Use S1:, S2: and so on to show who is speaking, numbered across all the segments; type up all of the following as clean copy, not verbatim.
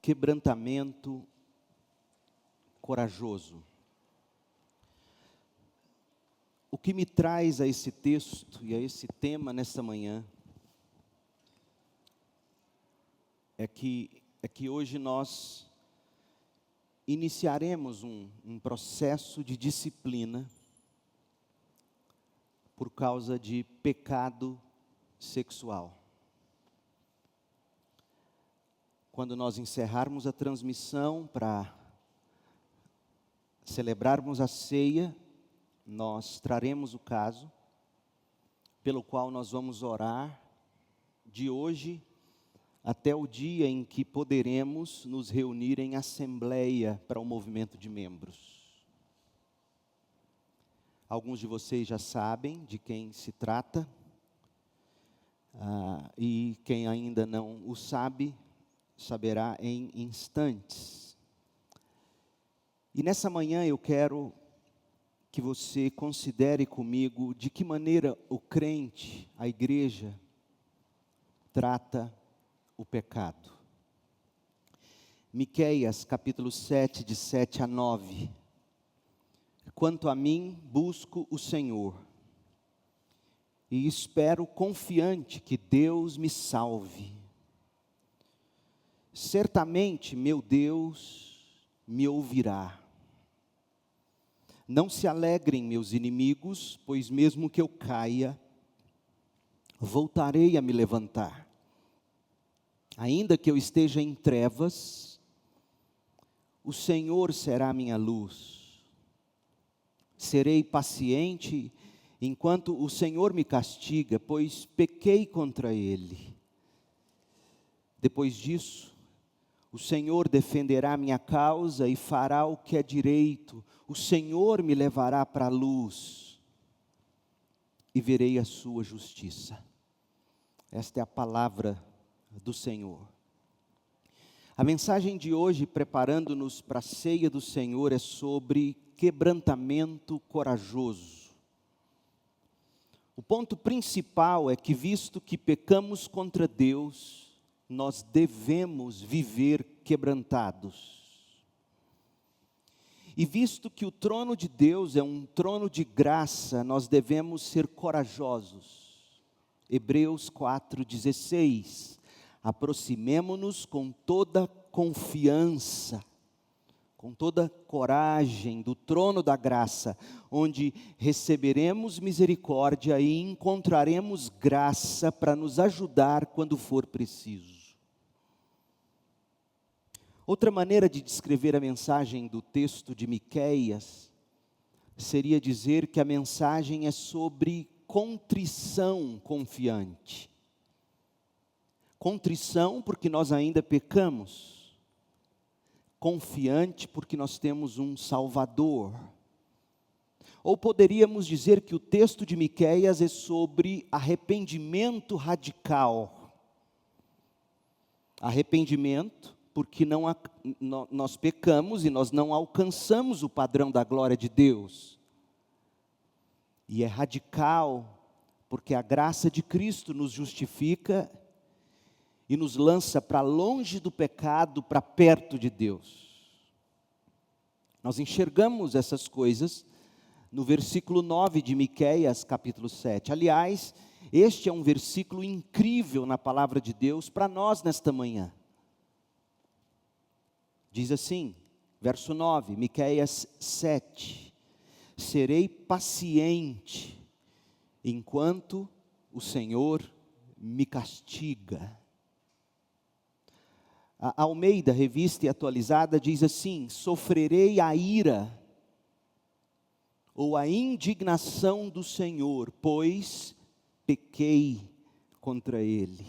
S1: Quebrantamento corajoso. O que me traz a esse texto e a esse tema nesta manhã é que hoje nós iniciaremos um processo de disciplina por causa de pecado sexual. Quando nós encerrarmos a transmissão para celebrarmos a ceia, nós traremos o caso, pelo qual nós vamos orar de hoje até o dia em que poderemos nos reunir em assembleia para o movimento de membros. Alguns de vocês já sabem de quem se trata, e quem ainda não o sabe, saberá em instantes. E nessa manhã eu quero que você considere comigo de que maneira o crente, a igreja, trata o pecado. Miqueias capítulo 7, de 7 a 9. Quanto a mim, busco o Senhor, e espero confiante que Deus me salve. Certamente meu Deus me ouvirá. Não se alegrem meus inimigos, pois mesmo que eu caia, voltarei a me levantar. Ainda que eu esteja em trevas, o Senhor será minha luz. Serei paciente enquanto o Senhor me castiga, pois pequei contra Ele. Depois disso, o Senhor defenderá minha causa e fará o que é direito. O Senhor me levará para a luz e verei a sua justiça. Esta é a palavra do Senhor. A mensagem de hoje, preparando-nos para a ceia do Senhor, é sobre quebrantamento corajoso. O ponto principal é que, visto que pecamos contra Deus, nós devemos viver quebrantados. E visto que o trono de Deus é um trono de graça, nós devemos ser corajosos. Hebreus 4,16. Aproximemo-nos com toda confiança, com toda coragem do trono da graça, onde receberemos misericórdia e encontraremos graça para nos ajudar quando for preciso. Outra maneira de descrever a mensagem do texto de Miqueias seria dizer que a mensagem é sobre contrição confiante. Contrição porque nós ainda pecamos. Confiante porque nós temos um Salvador. Ou poderíamos dizer que o texto de Miqueias é sobre arrependimento radical. Arrependimento porque nós pecamos e nós não alcançamos o padrão da glória de Deus. E é radical porque a graça de Cristo nos justifica e nos lança para longe do pecado, para perto de Deus. Nós enxergamos essas coisas no versículo 9 de Miqueias, capítulo 7. Aliás, este é um versículo incrível na palavra de Deus para nós nesta manhã. Diz assim, verso 9, Miqueias 7. Serei paciente enquanto o Senhor me castiga. A Almeida, revista e atualizada, diz assim: sofrerei a ira ou a indignação do Senhor, pois pequei contra Ele.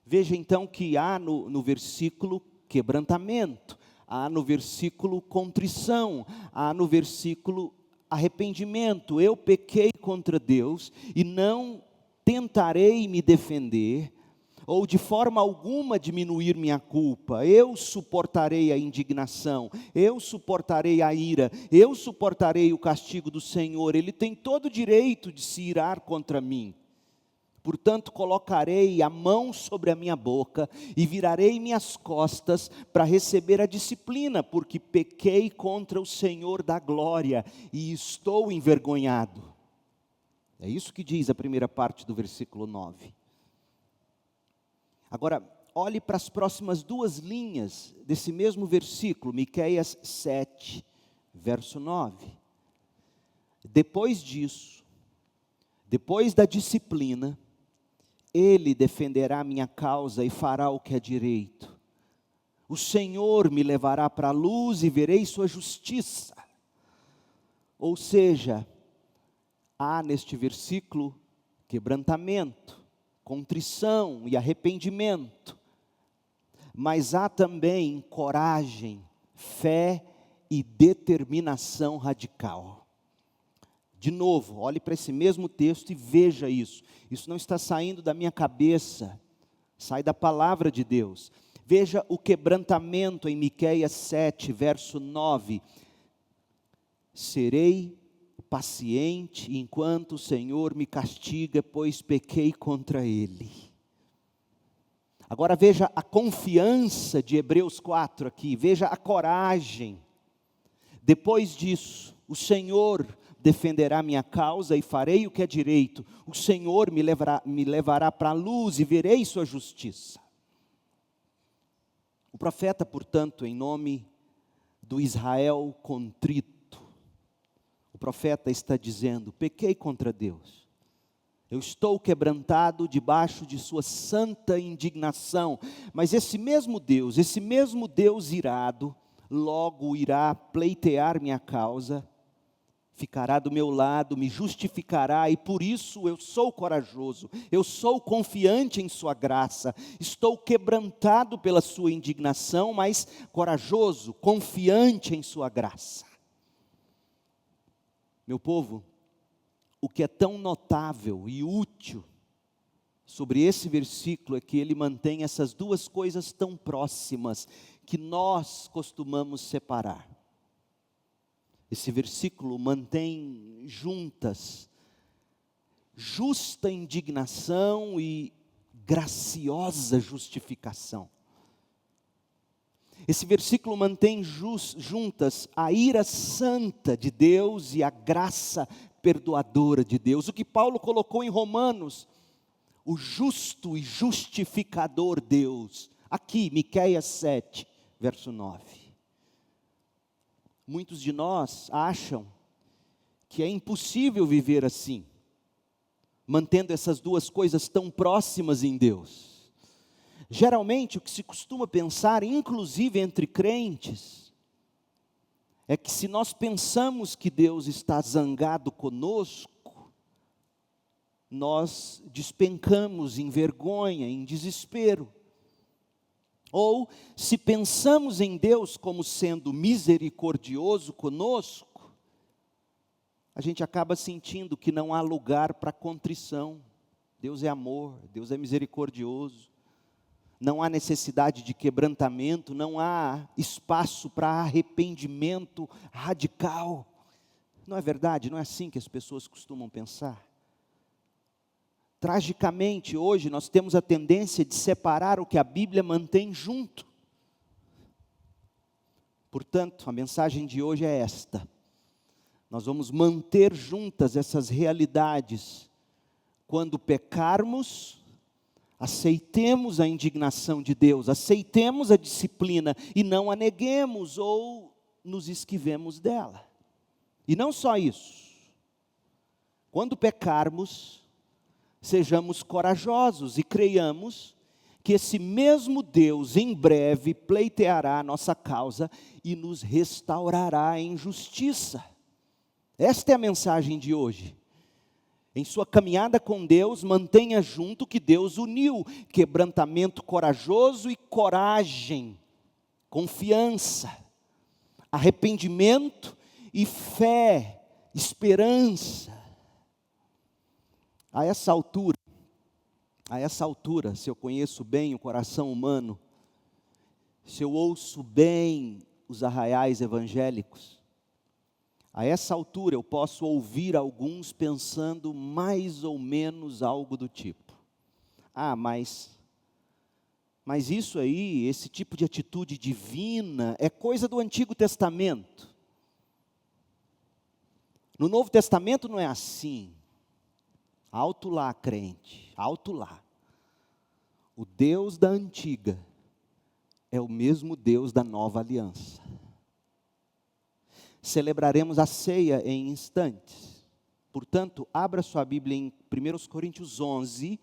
S1: Veja então que há no versículo quebrantamento, há no versículo contrição, há no versículo arrependimento. Eu pequei contra Deus e não tentarei me defender, ou de forma alguma diminuir minha culpa. Eu suportarei a indignação, eu suportarei a ira, eu suportarei o castigo do Senhor. Ele tem todo o direito de se irar contra mim. Portanto, colocarei a mão sobre a minha boca e virarei minhas costas para receber a disciplina, porque pequei contra o Senhor da glória e estou envergonhado. É isso que diz a primeira parte do versículo 9. Agora, olhe para as próximas duas linhas desse mesmo versículo, Miqueias 7, verso 9. Depois disso, depois da disciplina, Ele defenderá a minha causa e fará o que é direito. O Senhor me levará para a luz e verei sua justiça. Ou seja, há neste versículo quebrantamento, contrição e arrependimento. Mas há também coragem, fé e determinação radical. De novo, olhe para esse mesmo texto e veja isso. Isso não está saindo da minha cabeça, sai da palavra de Deus. Veja o quebrantamento em Miqueias 7, verso 9. Serei paciente enquanto o Senhor me castiga, pois pequei contra Ele. Agora veja a confiança de Hebreus 4 aqui, veja a coragem. Depois disso, o Senhor defenderá minha causa e farei o que é direito. O Senhor me levará para a luz e verei sua justiça. O profeta, portanto, em nome do Israel contrito, o profeta está dizendo: pequei contra Deus. Eu estou quebrantado debaixo de sua santa indignação. Mas esse mesmo Deus irado, logo irá pleitear minha causa, ficará do meu lado, me justificará, e por isso eu sou corajoso, eu sou confiante em sua graça, estou quebrantado pela sua indignação, mas corajoso, confiante em sua graça. Meu povo, o que é tão notável e útil sobre esse versículo é que ele mantém essas duas coisas tão próximas que nós costumamos separar. Esse versículo mantém juntas justa indignação e graciosa justificação. Esse versículo mantém juntas a ira santa de Deus e a graça perdoadora de Deus. O que Paulo colocou em Romanos, o justo e justificador Deus. Aqui, Miqueias 7, verso 9. Muitos de nós acham que é impossível viver assim, mantendo essas duas coisas tão próximas em Deus. Geralmente o que se costuma pensar, inclusive entre crentes, é que se nós pensamos que Deus está zangado conosco, nós despencamos em vergonha, em desespero. Ou, se pensamos em Deus como sendo misericordioso conosco, a gente acaba sentindo que não há lugar para contrição. Deus é amor, Deus é misericordioso. Não há necessidade de quebrantamento, não há espaço para arrependimento radical. Não é verdade? Não é assim que as pessoas costumam pensar? Tragicamente, hoje nós temos a tendência de separar o que a Bíblia mantém junto. Portanto, a mensagem de hoje é esta: nós vamos manter juntas essas realidades. Quando pecarmos, aceitemos a indignação de Deus, aceitemos a disciplina e não a neguemos ou nos esquivemos dela. E não só isso, quando pecarmos, sejamos corajosos e creiamos que esse mesmo Deus em breve pleiteará a nossa causa e nos restaurará em justiça. Esta é a mensagem de hoje. Em sua caminhada com Deus, mantenha junto que Deus uniu quebrantamento corajoso e coragem, confiança, arrependimento e fé, esperança. A essa altura, A essa altura, se eu conheço bem o coração humano, se eu ouço bem os arraiais evangélicos, a essa altura eu posso ouvir alguns pensando mais ou menos algo do tipo: ah, mas isso aí, esse tipo de atitude divina, é coisa do Antigo Testamento. No Novo Testamento não é assim. Alto lá, crente, alto lá. O Deus da antiga é o mesmo Deus da nova aliança. Celebraremos a ceia em instantes. Portanto, abra sua Bíblia em 1 Coríntios 11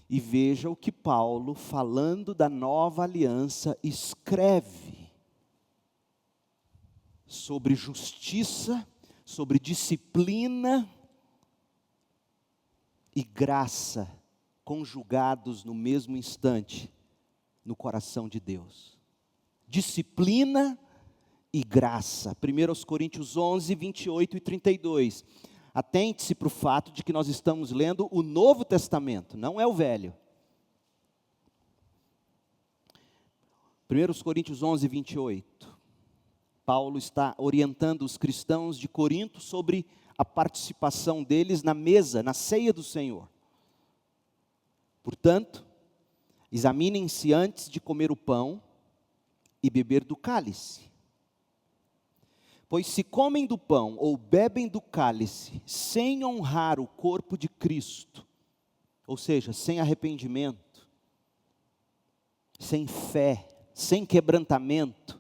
S1: e veja o que Paulo, falando da nova aliança, escreve sobre justiça, sobre disciplina e graça, conjugados no mesmo instante no coração de Deus. Disciplina e graça. 1 Coríntios 11, 28 e 32. Atente-se para o fato de que nós estamos lendo o Novo Testamento, não é o Velho. 1 Coríntios 11, 28. Paulo está orientando os cristãos de Corinto sobre a participação deles na mesa, na ceia do Senhor. Portanto, examinem-se antes de comer o pão e beber do cálice. Pois se comem do pão ou bebem do cálice, sem honrar o corpo de Cristo, ou seja, sem arrependimento, sem fé, sem quebrantamento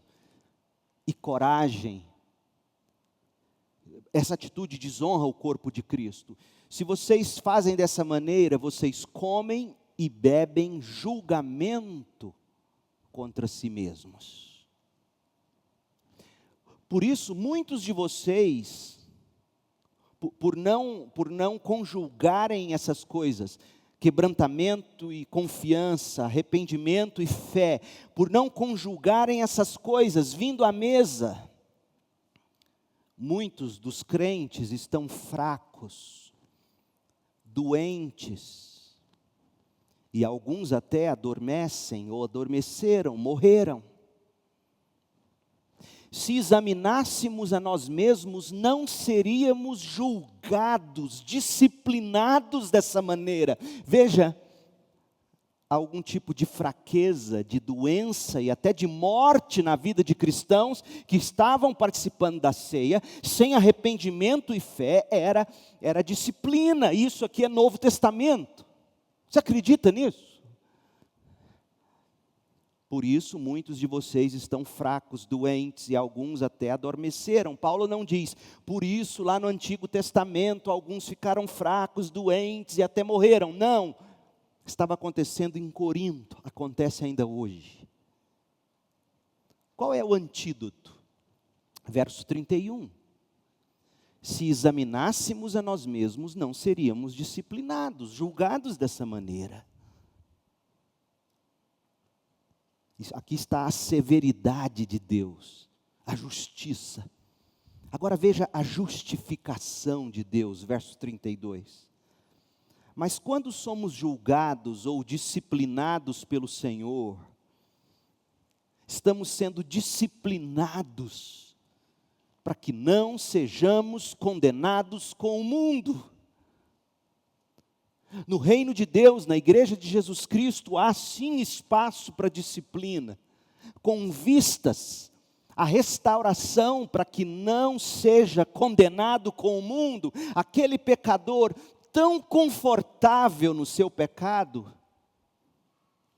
S1: e coragem, essa atitude desonra o corpo de Cristo. Se vocês fazem dessa maneira, vocês comem e bebem julgamento contra si mesmos. Por isso, muitos de vocês, por não conjugarem essas coisas, quebrantamento e confiança, arrependimento e fé, por não conjugarem essas coisas vindo à mesa, muitos dos crentes estão fracos, doentes, e alguns até adormecem ou adormeceram, morreram. Se examinássemos a nós mesmos, não seríamos julgados, disciplinados dessa maneira. Veja, algum tipo de fraqueza, de doença e até de morte na vida de cristãos que estavam participando da ceia, sem arrependimento e fé, era disciplina. Isso aqui é Novo Testamento. Você acredita nisso? Por isso, muitos de vocês estão fracos, doentes e alguns até adormeceram. Paulo não diz, por isso lá no Antigo Testamento alguns ficaram fracos, doentes e até morreram. Não, estava acontecendo em Corinto, acontece ainda hoje. Qual é o antídoto? Verso 31. Se examinássemos a nós mesmos, não seríamos disciplinados, julgados dessa maneira. Aqui está a severidade de Deus, a justiça. Agora veja a justificação de Deus, verso 32. Mas quando somos julgados ou disciplinados pelo Senhor, estamos sendo disciplinados para que não sejamos condenados com o mundo. No reino de Deus, na igreja de Jesus Cristo, há sim espaço para disciplina, com vistas à restauração para que não seja condenado com o mundo, aquele pecador tão confortável no seu pecado,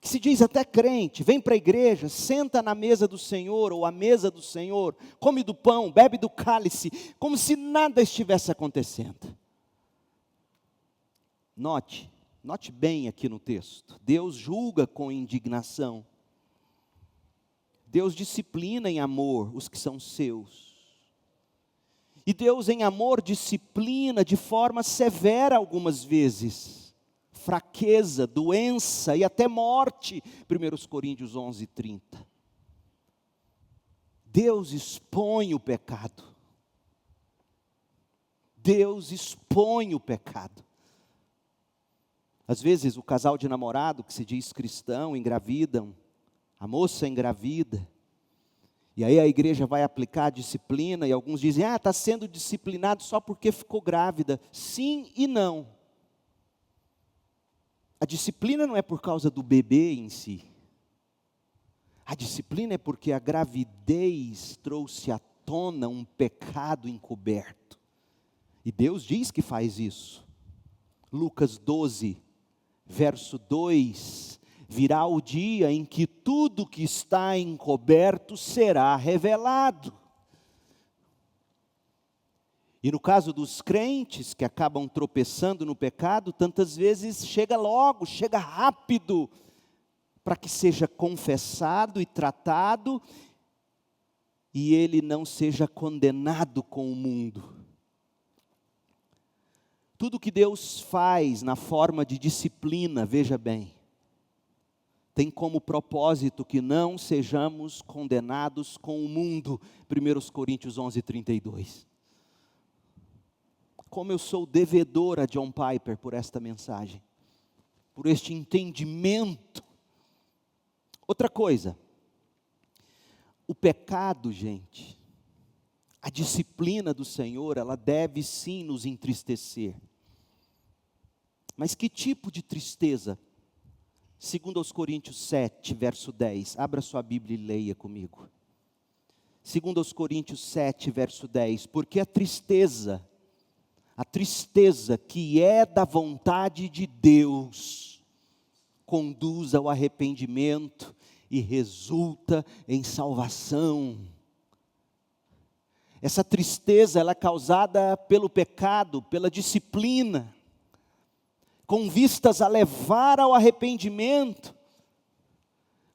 S1: que se diz até crente, vem para a igreja, senta na mesa do Senhor ou à mesa do Senhor, come do pão, bebe do cálice, como se nada estivesse acontecendo. Note bem aqui no texto, Deus julga com indignação, Deus disciplina em amor os que são seus, e Deus em amor disciplina de forma severa algumas vezes, fraqueza, doença e até morte, 1 Coríntios 11, 30. Deus expõe o pecado, Deus expõe o pecado. Às vezes o casal de namorado que se diz cristão engravidam, a moça engravida, e aí a igreja vai aplicar a disciplina, e alguns dizem, está sendo disciplinado só porque ficou grávida. Sim e não. A disciplina não é por causa do bebê em si. A disciplina é porque a gravidez trouxe à tona um pecado encoberto. E Deus diz que faz isso. Lucas 12, verso 2, virá o dia em que tudo que está encoberto será revelado. E no caso dos crentes que acabam tropeçando no pecado, tantas vezes chega logo, chega rápido, para que seja confessado e tratado, e ele não seja condenado com o mundo. Tudo que Deus faz na forma de disciplina, veja bem, tem como propósito que não sejamos condenados com o mundo. 1 Coríntios 11, 32. Como eu sou devedor a John Piper por esta mensagem, por este entendimento. Outra coisa, o pecado, gente, a disciplina do Senhor, ela deve sim nos entristecer. Mas que tipo de tristeza? 2 Coríntios 7, verso 10. Abra sua Bíblia e leia comigo. 2 Coríntios 7, verso 10. Porque a tristeza que é da vontade de Deus, conduz ao arrependimento e resulta em salvação. Essa tristeza, ela é causada pelo pecado, pela disciplina, com vistas a levar ao arrependimento,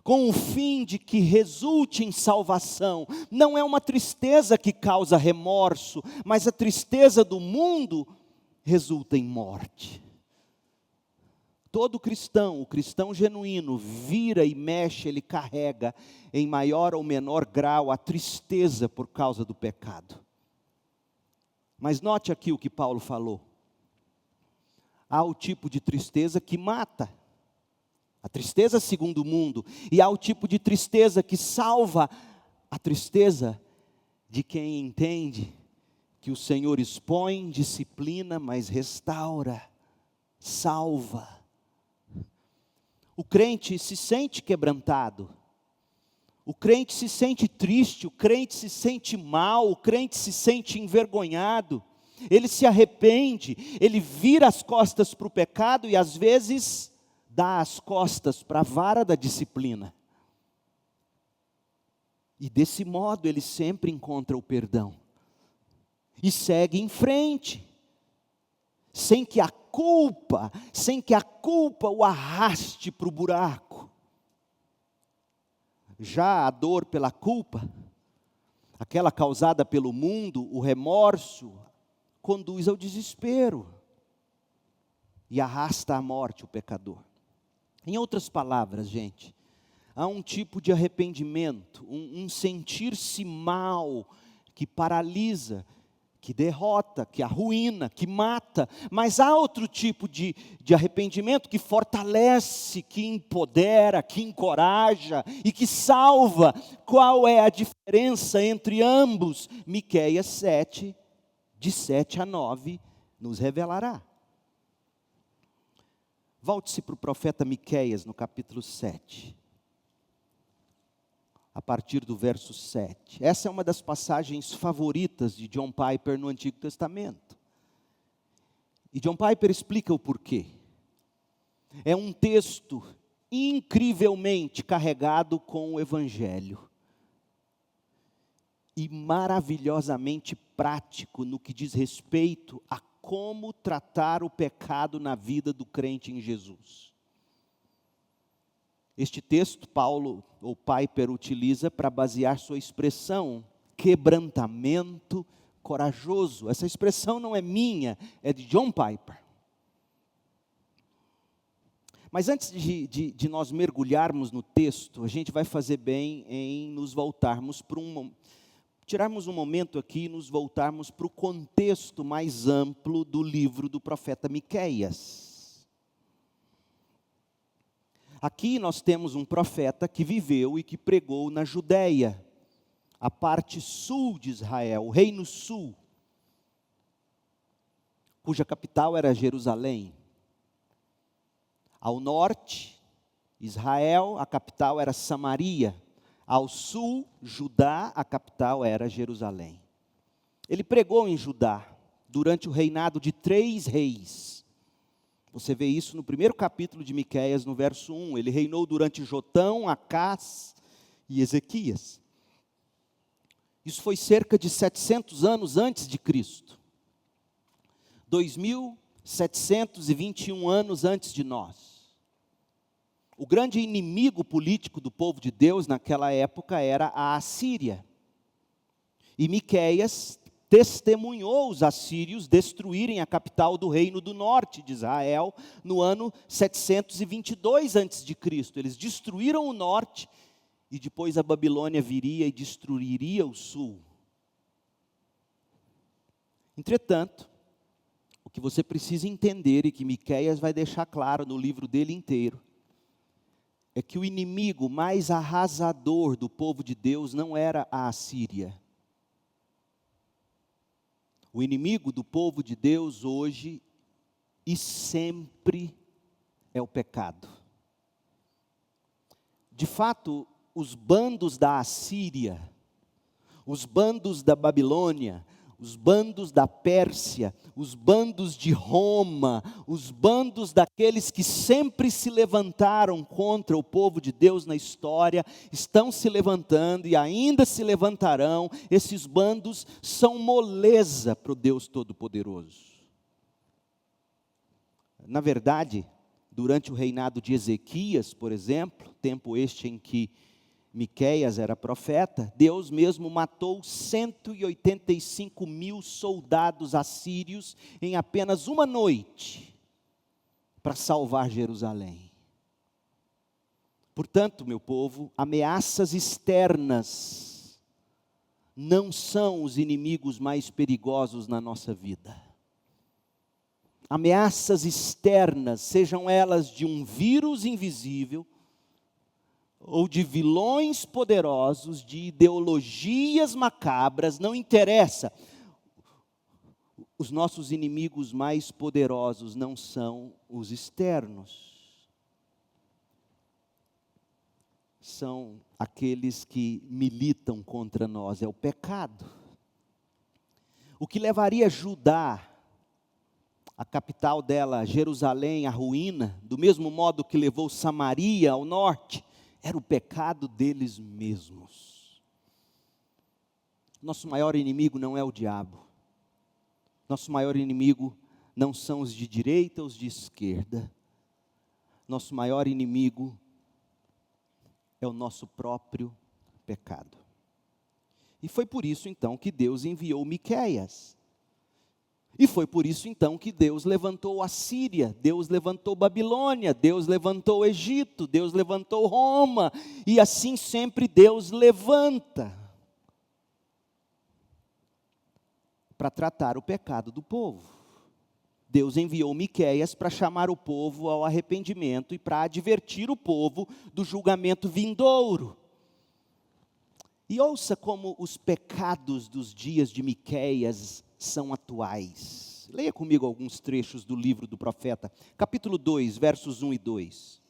S1: com o fim de que resulte em salvação. Não é uma tristeza que causa remorso, mas a tristeza do mundo resulta em morte. Todo cristão, o cristão genuíno, vira e mexe, ele carrega em maior ou menor grau a tristeza por causa do pecado. Mas note aqui o que Paulo falou. Há o tipo de tristeza que mata, a tristeza segundo o mundo, e há o tipo de tristeza que salva, a tristeza de quem entende que o Senhor expõe, disciplina, mas restaura, salva. O crente se sente quebrantado, o crente se sente triste, o crente se sente mal, o crente se sente envergonhado, ele se arrepende, ele vira as costas para o pecado e às vezes dá as costas para a vara da disciplina. E desse modo ele sempre encontra o perdão e segue em frente, sem que a culpa o arraste para o buraco. Já a dor pela culpa, aquela causada pelo mundo, o remorso, conduz ao desespero e arrasta à morte o pecador. Em outras palavras, gente, há um tipo de arrependimento, um sentir-se mal, que paralisa, que derrota, que arruína, que mata. Mas há outro tipo de arrependimento que fortalece, que empodera, que encoraja e que salva. Qual é a diferença entre ambos? Miqueias 7, de 7 a 9, nos revelará. Volte-se para o profeta Miqueias, no capítulo 7. A partir do verso 7. Essa é uma das passagens favoritas de John Piper no Antigo Testamento. E John Piper explica o porquê. É um texto incrivelmente carregado com o Evangelho. E maravilhosamente prático no que diz respeito a como tratar o pecado na vida do crente em Jesus. Este texto, Paulo, ou Piper, utiliza para basear sua expressão, quebrantamento corajoso. Essa expressão não é minha, é de John Piper. Mas antes de nós mergulharmos no texto, a gente vai fazer bem em nos voltarmos para tirarmos um momento aqui e nos voltarmos para o contexto mais amplo do livro do profeta Miqueias. Aqui nós temos um profeta que viveu e que pregou na Judéia, a parte sul de Israel, o reino sul, cuja capital era Jerusalém. Ao norte, Israel, a capital era Samaria. Ao sul, Judá, a capital era Jerusalém. Ele pregou em Judá durante o reinado de 3 reis. Você vê isso no primeiro capítulo de Miqueias, no verso 1. Ele reinou durante Jotão, Acás e Ezequias. Isso foi cerca de 700 anos antes de Cristo. 2.721 anos antes de nós. O grande inimigo político do povo de Deus naquela época era a Assíria. E Miqueias testemunhou os assírios destruírem a capital do reino do norte de Israel no ano 722 a.C. Eles destruíram o norte e depois a Babilônia viria e destruiria o sul. Entretanto, o que você precisa entender e que Miqueias vai deixar claro no livro dele inteiro, é que o inimigo mais arrasador do povo de Deus não era a Assíria. O inimigo do povo de Deus hoje e sempre é o pecado. De fato, os bandos da Assíria, os bandos da Babilônia, os bandos da Pérsia, os bandos de Roma, os bandos daqueles que sempre se levantaram contra o povo de Deus na história, estão se levantando e ainda se levantarão. Esses bandos são moleza para o Deus Todo-Poderoso. Na verdade, durante o reinado de Ezequias, por exemplo, tempo este em que Miqueias era profeta, Deus mesmo matou 185 mil soldados assírios em apenas uma noite, para salvar Jerusalém. Portanto, meu povo, ameaças externas não são os inimigos mais perigosos na nossa vida. Ameaças externas, sejam elas de um vírus invisível, ou de vilões poderosos, de ideologias macabras, não interessa. Os nossos inimigos mais poderosos não são os externos. São aqueles que militam contra nós, é o pecado. O que levaria Judá, a capital dela, Jerusalém, à ruína, do mesmo modo que levou Samaria ao norte, era o pecado deles mesmos. Nosso maior inimigo não é o diabo. Nosso maior inimigo não são os de direita ou os de esquerda. Nosso maior inimigo é o nosso próprio pecado. E foi por isso então que Deus enviou Miqueias. E foi por isso então que Deus levantou a Síria, Deus levantou Babilônia, Deus levantou o Egito, Deus levantou Roma, e assim sempre Deus levanta para tratar o pecado do povo. Deus enviou Miqueias para chamar o povo ao arrependimento e para advertir o povo do julgamento vindouro. E ouça como os pecados dos dias de Miqueias são atuais. Leia comigo alguns trechos do livro do profeta, capítulo 2, versos 1 e 2.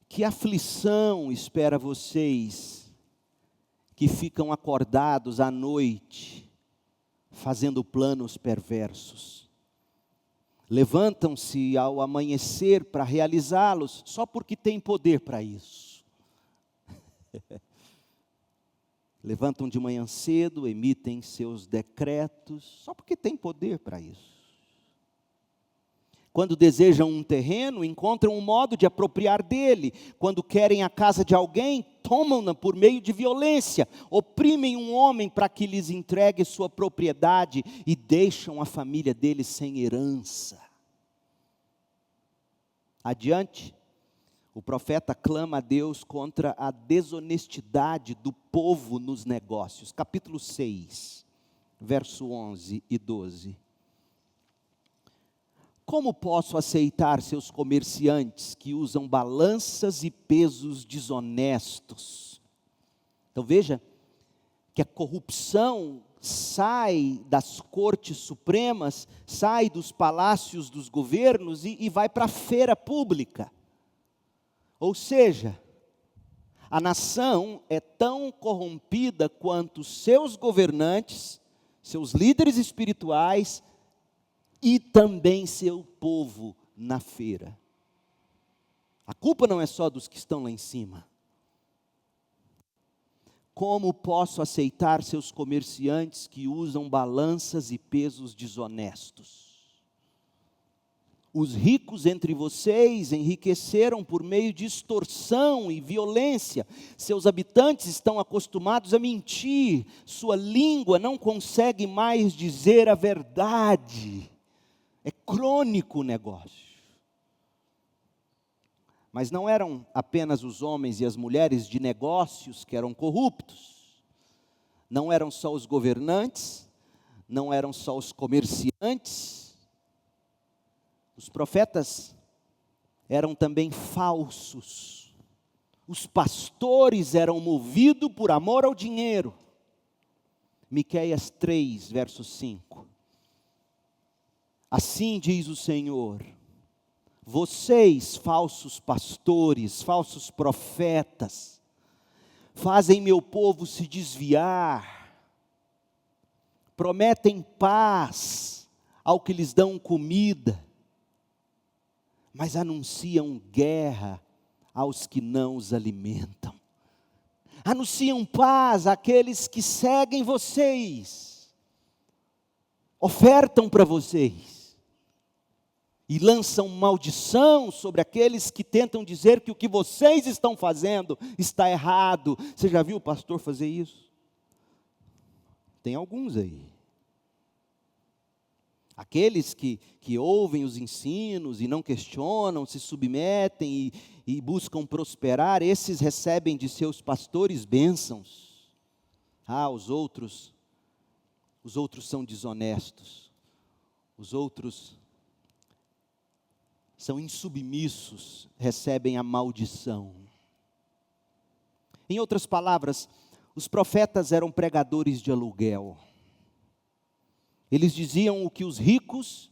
S1: Que aflição espera vocês que ficam acordados à noite, fazendo planos perversos. Levantam-se ao amanhecer para realizá-los, só porque têm poder para isso. Levantam de manhã cedo, emitem seus decretos, só porque têm poder para isso. Quando desejam um terreno, encontram um modo de apropriar dele. Quando querem a casa de alguém, tomam-na por meio de violência. Oprimem um homem para que lhes entregue sua propriedade e deixam a família dele sem herança. Adiante, o profeta clama a Deus contra a desonestidade do povo nos negócios. Capítulo 6, verso 11 e 12. Como posso aceitar seus comerciantes que usam balanças e pesos desonestos? Então veja que a corrupção sai das cortes supremas, sai dos palácios dos governos e vai para a feira pública. Ou seja, a nação é tão corrompida quanto seus governantes, seus líderes espirituais e também seu povo na feira. A culpa não é só dos que estão lá em cima. Como posso aceitar seus comerciantes que usam balanças e pesos desonestos? Os ricos entre vocês enriqueceram por meio de extorsão e violência. Seus habitantes estão acostumados a mentir. Sua língua não consegue mais dizer a verdade. É crônico o negócio. Mas não eram apenas os homens e as mulheres de negócios que eram corruptos. Não eram só os governantes, não eram só os comerciantes. Os profetas eram também falsos. Os pastores eram movidos por amor ao dinheiro. Miqueias 3, verso 5. Assim diz o Senhor: vocês, falsos pastores, falsos profetas, fazem meu povo se desviar, prometem paz ao que lhes dão comida, mas anunciam guerra aos que não os alimentam. Anunciam paz àqueles que seguem vocês, ofertam para vocês, e lançam maldição sobre aqueles que tentam dizer que o que vocês estão fazendo está errado. Você já viu o pastor fazer isso? Tem alguns aí. Aqueles que ouvem os ensinos e não questionam, se submetem e buscam prosperar, esses recebem de seus pastores bênçãos. Os outros são desonestos. Os outros são insubmissos, recebem a maldição. Em outras palavras, os profetas eram pregadores de aluguel. Eles diziam o que os ricos,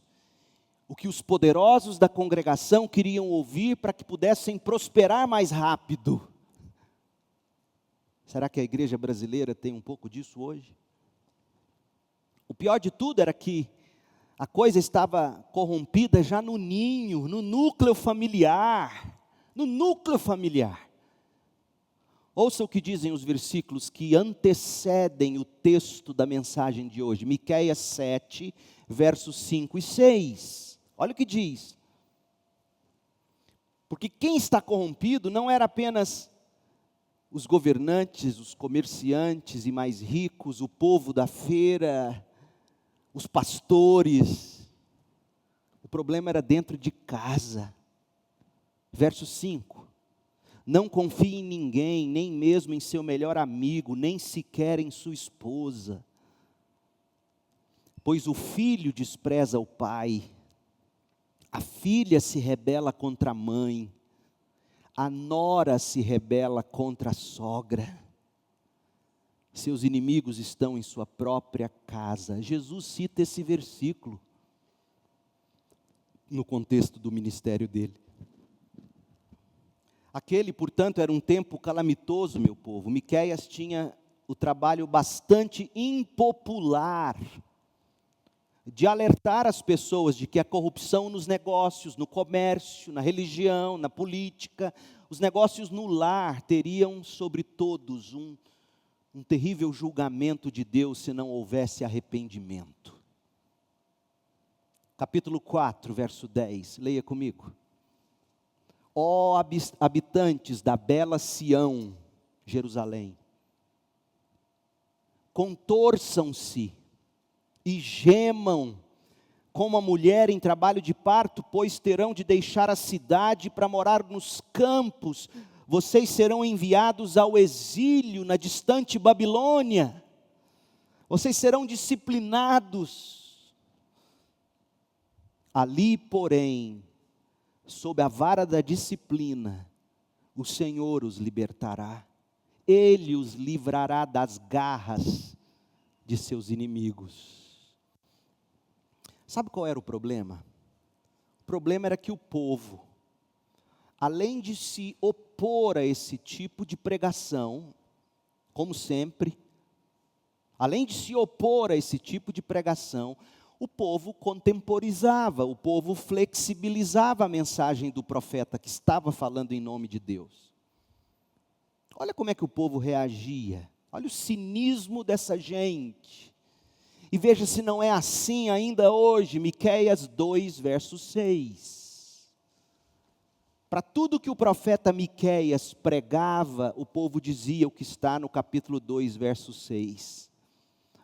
S1: o que os poderosos da congregação queriam ouvir para que pudessem prosperar mais rápido. Será que a igreja brasileira tem um pouco disso hoje? O pior de tudo era que a coisa estava corrompida já no ninho, no núcleo familiar. No núcleo familiar. Ouça o que dizem os versículos que antecedem o texto da mensagem de hoje. Miqueias 7, versos 5 e 6. Olha o que diz. Porque quem está corrompido não era apenas os governantes, os comerciantes e mais ricos, o povo da feira, os pastores. O problema era dentro de casa. Verso 5. Não confie em ninguém, nem mesmo em seu melhor amigo, nem sequer em sua esposa. Pois o filho despreza o pai, a filha se rebela contra a mãe, a nora se rebela contra a sogra. Seus inimigos estão em sua própria casa. Jesus cita esse versículo no contexto do ministério dele. Aquele, portanto, era um tempo calamitoso, meu povo. Miqueias tinha o trabalho bastante impopular de alertar as pessoas de que a corrupção nos negócios, no comércio, na religião, na política, os negócios no lar teriam sobre todos um terrível julgamento de Deus se não houvesse arrependimento. Capítulo 4, verso 10, leia comigo. Ó habitantes da bela Sião, Jerusalém, contorçam-se e gemam como a mulher em trabalho de parto, pois terão de deixar a cidade para morar nos campos. Vocês serão enviados ao exílio na distante Babilônia. Vocês serão disciplinados. Ali, porém, sob a vara da disciplina, o Senhor os libertará. Ele os livrará das garras de seus inimigos. Sabe qual era o problema? O problema era que o povo, além de se opor a esse tipo de pregação, como sempre, além de se opor a esse tipo de pregação, o povo contemporizava, o povo flexibilizava a mensagem do profeta que estava falando em nome de Deus. Olha como é que o povo reagia, olha o cinismo dessa gente. E veja se não é assim ainda hoje, Miqueias 2, verso 6. Para tudo que o profeta Miqueias pregava, o povo dizia o que está no capítulo 2, verso 6.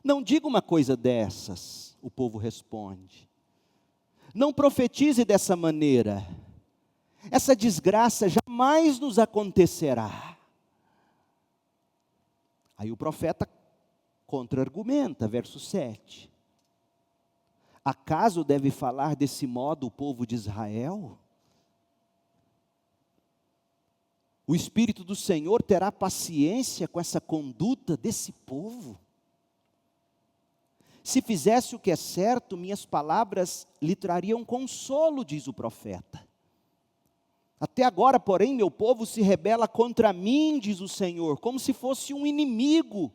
S1: Não diga uma coisa dessas, o povo responde. Não profetize dessa maneira. Essa desgraça jamais nos acontecerá. Aí o profeta contra-argumenta, verso 7. Acaso deve falar desse modo o povo de Israel? O Espírito do Senhor terá paciência com essa conduta desse povo? Se fizesse o que é certo, minhas palavras lhe trariam consolo, diz o profeta. Até agora, porém, meu povo se rebela contra mim, diz o Senhor, como se fosse um inimigo.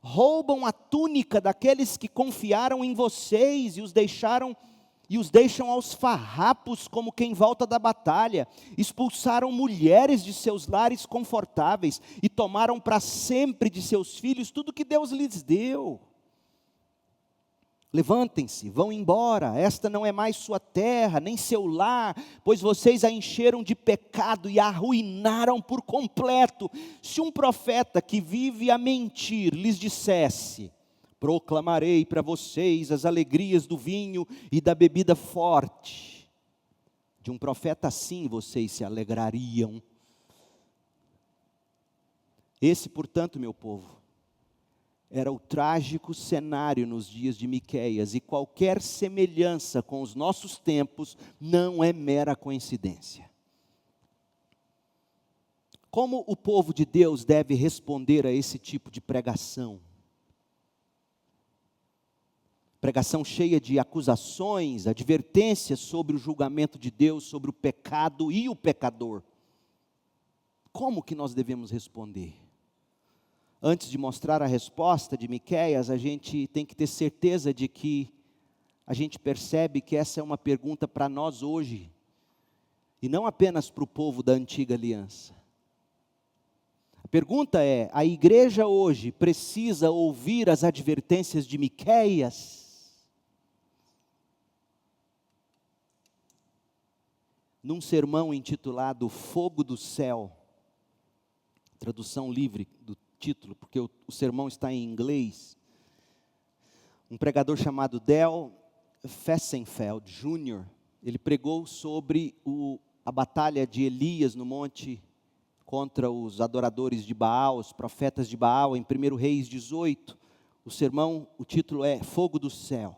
S1: Roubam a túnica daqueles que confiaram em vocês e os deixam aos farrapos como quem volta da batalha. Expulsaram mulheres de seus lares confortáveis e tomaram para sempre de seus filhos tudo que Deus lhes deu. Levantem-se, vão embora, esta não é mais sua terra, nem seu lar, pois vocês a encheram de pecado e a arruinaram por completo. Se um profeta que vive a mentir lhes dissesse: proclamarei para vocês as alegrias do vinho e da bebida forte, de um profeta assim vocês se alegrariam. Esse, portanto, meu povo, era o trágico cenário nos dias de Miqueias, e qualquer semelhança com os nossos tempos não é mera coincidência. Como o povo de Deus deve responder a esse tipo de pregação? Pregação cheia de acusações, advertências sobre o julgamento de Deus, sobre o pecado e o pecador. Como que nós devemos responder? Antes de mostrar a resposta de Miqueias, a gente tem que ter certeza de que a gente percebe que essa é uma pergunta para nós hoje, e não apenas para o povo da antiga aliança. A pergunta é: a igreja hoje precisa ouvir as advertências de Miqueias? Num sermão intitulado Fogo do Céu, tradução livre do título, porque o sermão está em inglês, um pregador chamado Del Fessenfeld Jr., ele pregou sobre a batalha de Elias no monte contra os adoradores de Baal, os profetas de Baal, em 1 Reis 18, o título é Fogo do Céu.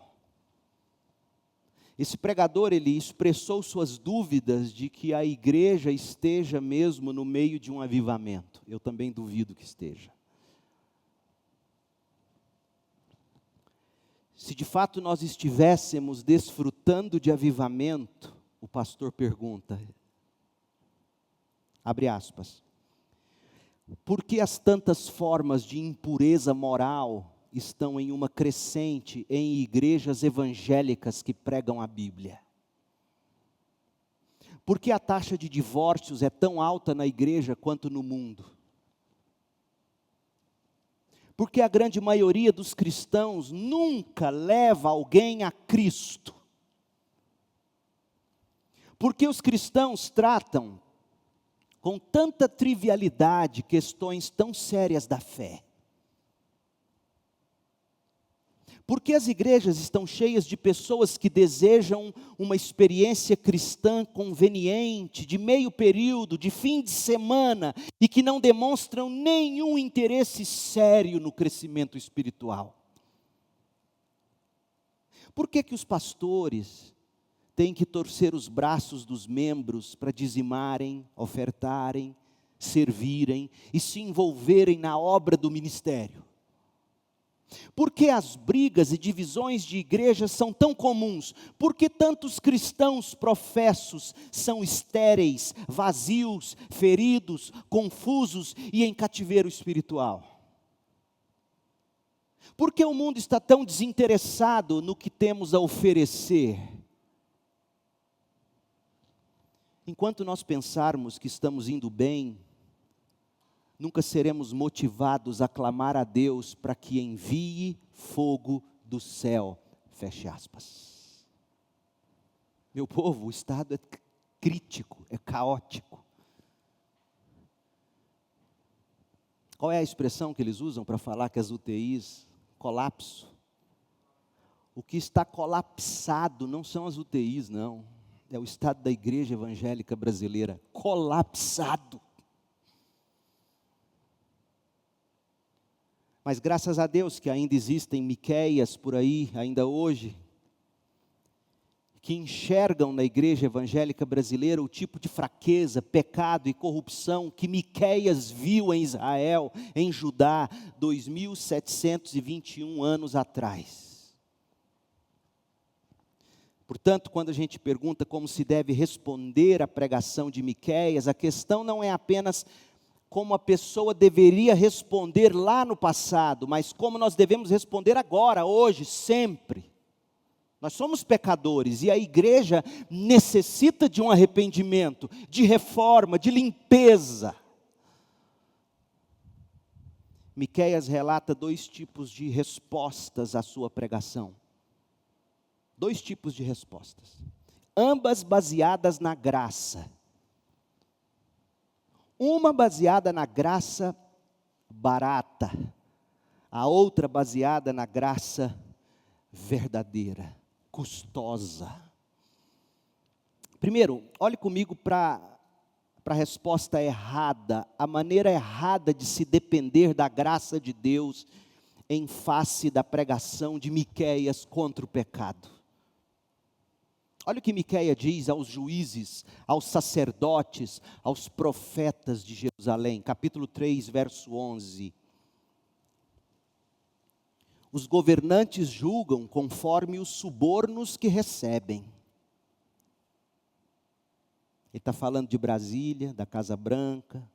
S1: Esse pregador, ele expressou suas dúvidas de que a igreja esteja mesmo no meio de um avivamento. Eu também duvido que esteja. Se de fato nós estivéssemos desfrutando de avivamento, o pastor pergunta, abre aspas, por que as tantas formas de impureza moral estão em uma crescente em igrejas evangélicas que pregam a Bíblia? Por que a taxa de divórcios é tão alta na igreja quanto no mundo? Porque a grande maioria dos cristãos nunca leva alguém a Cristo. Porque os cristãos tratam com tanta trivialidade questões tão sérias da fé. Porque as igrejas estão cheias de pessoas que desejam uma experiência cristã conveniente, de meio período, de fim de semana, e que não demonstram nenhum interesse sério no crescimento espiritual. Por que os pastores tem que torcer os braços dos membros para dizimarem, ofertarem, servirem e se envolverem na obra do ministério? Por que as brigas e divisões de igrejas são tão comuns? Por que tantos cristãos professos são estéreis, vazios, feridos, confusos e em cativeiro espiritual? Por que o mundo está tão desinteressado no que temos a oferecer? Enquanto nós pensarmos que estamos indo bem, nunca seremos motivados a clamar a Deus para que envie fogo do céu. Feche aspas. Meu povo, o estado é crítico, é caótico. Qual é a expressão que eles usam para falar que as UTIs, colapso? O que está colapsado não são as UTIs, não. É o estado da igreja evangélica brasileira, colapsado. Mas graças a Deus que ainda existem Miqueias por aí, ainda hoje, que enxergam na igreja evangélica brasileira o tipo de fraqueza, pecado e corrupção que Miqueias viu em Israel, em Judá, 2721 anos atrás. Portanto, quando a gente pergunta como se deve responder à pregação de Miqueias, a questão não é apenas como a pessoa deveria responder lá no passado, mas como nós devemos responder agora, hoje, sempre. Nós somos pecadores e a igreja necessita de um arrependimento, de reforma, de limpeza. Miqueias relata 2 tipos de respostas à sua pregação. 2 tipos de respostas, ambas baseadas na graça. Uma baseada na graça barata, a outra baseada na graça verdadeira, custosa. Primeiro, olhe comigo para a resposta errada, a maneira errada de se depender da graça de Deus em face da pregação de Miqueias contra o pecado. Olha o que Miqueias diz aos juízes, aos sacerdotes, aos profetas de Jerusalém, capítulo 3, verso 11. Os governantes julgam conforme os subornos que recebem. Ele está falando de Brasília, da Casa Branca.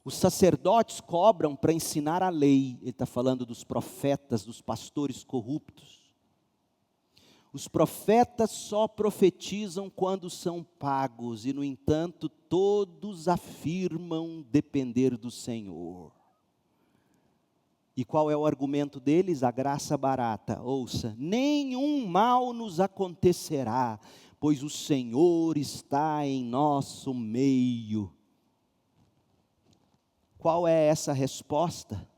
S1: Os sacerdotes cobram para ensinar a lei. Ele está falando dos profetas, dos pastores corruptos. Os profetas só profetizam quando são pagos, e no entanto todos afirmam depender do Senhor. E qual é o argumento deles? A graça barata. Ouça, nenhum mal nos acontecerá, pois o Senhor está em nosso meio. Qual é essa resposta?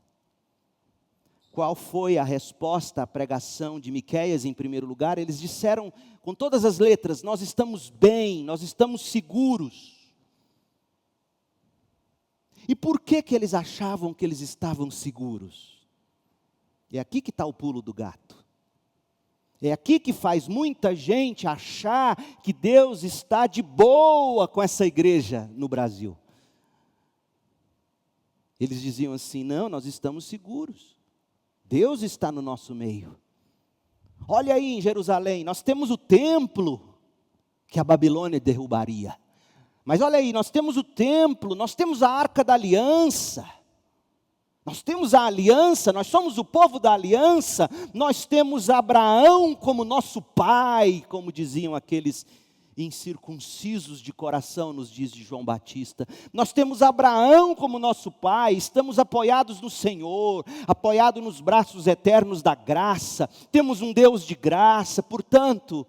S1: Qual foi a resposta à pregação de Miqueias em primeiro lugar? Eles disseram com todas as letras: nós estamos bem, nós estamos seguros. E por que eles achavam que eles estavam seguros? É aqui que está o pulo do gato. É aqui que faz muita gente achar que Deus está de boa com essa igreja no Brasil. Eles diziam assim: não, nós estamos seguros. Deus está no nosso meio. Olha aí em Jerusalém, nós temos o templo que a Babilônia derrubaria. Mas olha aí, nós temos o templo, nós temos a arca da aliança. Nós temos a aliança, nós somos o povo da aliança. Nós temos Abraão como nosso pai, como diziam aqueles incircuncisos de coração nos dias de João Batista. Nós temos Abraão como nosso pai, estamos apoiados no Senhor, apoiados nos braços eternos da graça, temos um Deus de graça. Portanto,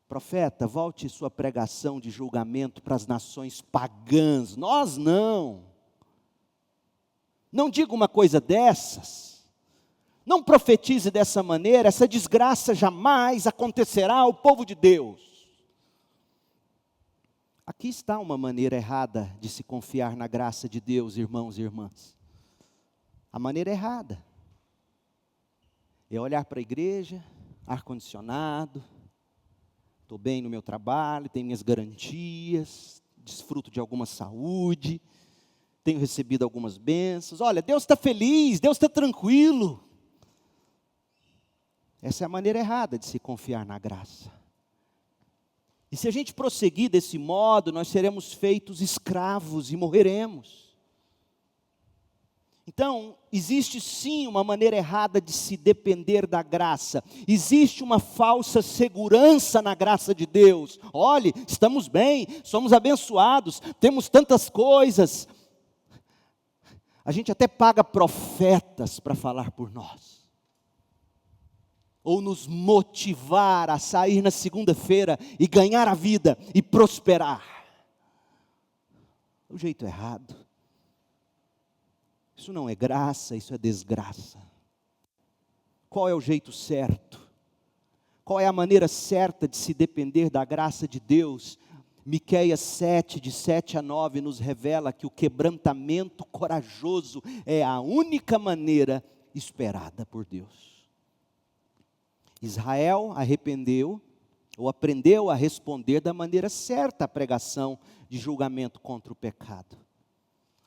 S1: profeta, volte sua pregação de julgamento para as nações pagãs, nós não. Não diga uma coisa dessas. Não profetize dessa maneira, essa desgraça jamais acontecerá ao povo de Deus. Aqui está uma maneira errada de se confiar na graça de Deus, irmãos e irmãs. A maneira errada. É olhar para a igreja, ar-condicionado, estou bem no meu trabalho, tenho minhas garantias, desfruto de alguma saúde, tenho recebido algumas bênçãos. Olha, Deus está feliz, Deus está tranquilo. Essa é a maneira errada de se confiar na graça. E se a gente prosseguir desse modo, nós seremos feitos escravos e morreremos. Então, existe sim uma maneira errada de se depender da graça. Existe uma falsa segurança na graça de Deus. Olhe, estamos bem, somos abençoados, temos tantas coisas. A gente até paga profetas para falar por nós. Ou nos motivar a sair na segunda-feira e ganhar a vida e prosperar. O jeito errado. Isso não é graça, isso é desgraça. Qual é o jeito certo? Qual é a maneira certa de se depender da graça de Deus? Miqueias 7, de 7 a 9, nos revela que o quebrantamento corajoso é a única maneira esperada por Deus. Israel arrependeu, ou aprendeu a responder da maneira certa à pregação de julgamento contra o pecado.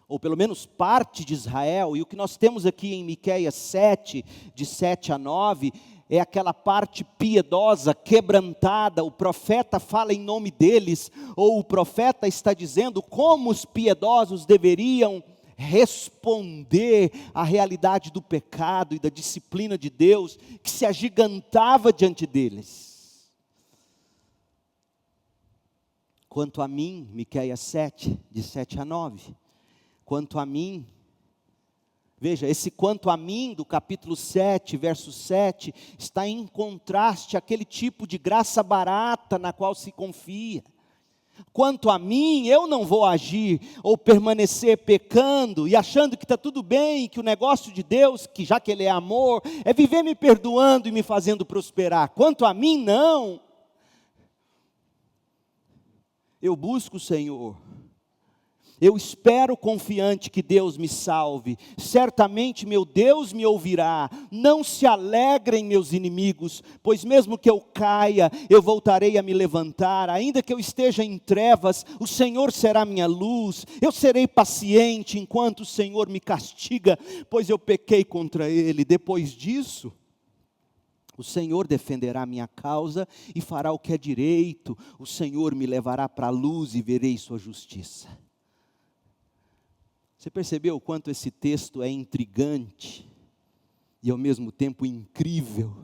S1: Ou pelo menos parte de Israel, e o que nós temos aqui em Miqueias 7, de 7 a 9, é aquela parte piedosa, quebrantada. O profeta fala em nome deles, ou o profeta está dizendo como os piedosos deveriam responder à realidade do pecado e da disciplina de Deus, que se agigantava diante deles. Quanto a mim, Miqueias 7, de 7 a 9, quanto a mim, veja, esse quanto a mim do capítulo 7, verso 7, está em contraste àquele tipo de graça barata na qual se confia. Quanto a mim, eu não vou agir ou permanecer pecando e achando que está tudo bem, que o negócio de Deus, que já que Ele é amor, é viver me perdoando e me fazendo prosperar. Quanto a mim, não. Eu busco o Senhor. Eu espero confiante que Deus me salve. Certamente meu Deus me ouvirá. Não se alegrem meus inimigos, pois mesmo que eu caia, eu voltarei a me levantar. Ainda que eu esteja em trevas, o Senhor será minha luz. Eu serei paciente enquanto o Senhor me castiga, pois eu pequei contra Ele. Depois disso, o Senhor defenderá a minha causa e fará o que é direito. O Senhor me levará para a luz e verei sua justiça. Você percebeu o quanto esse texto é intrigante e ao mesmo tempo incrível?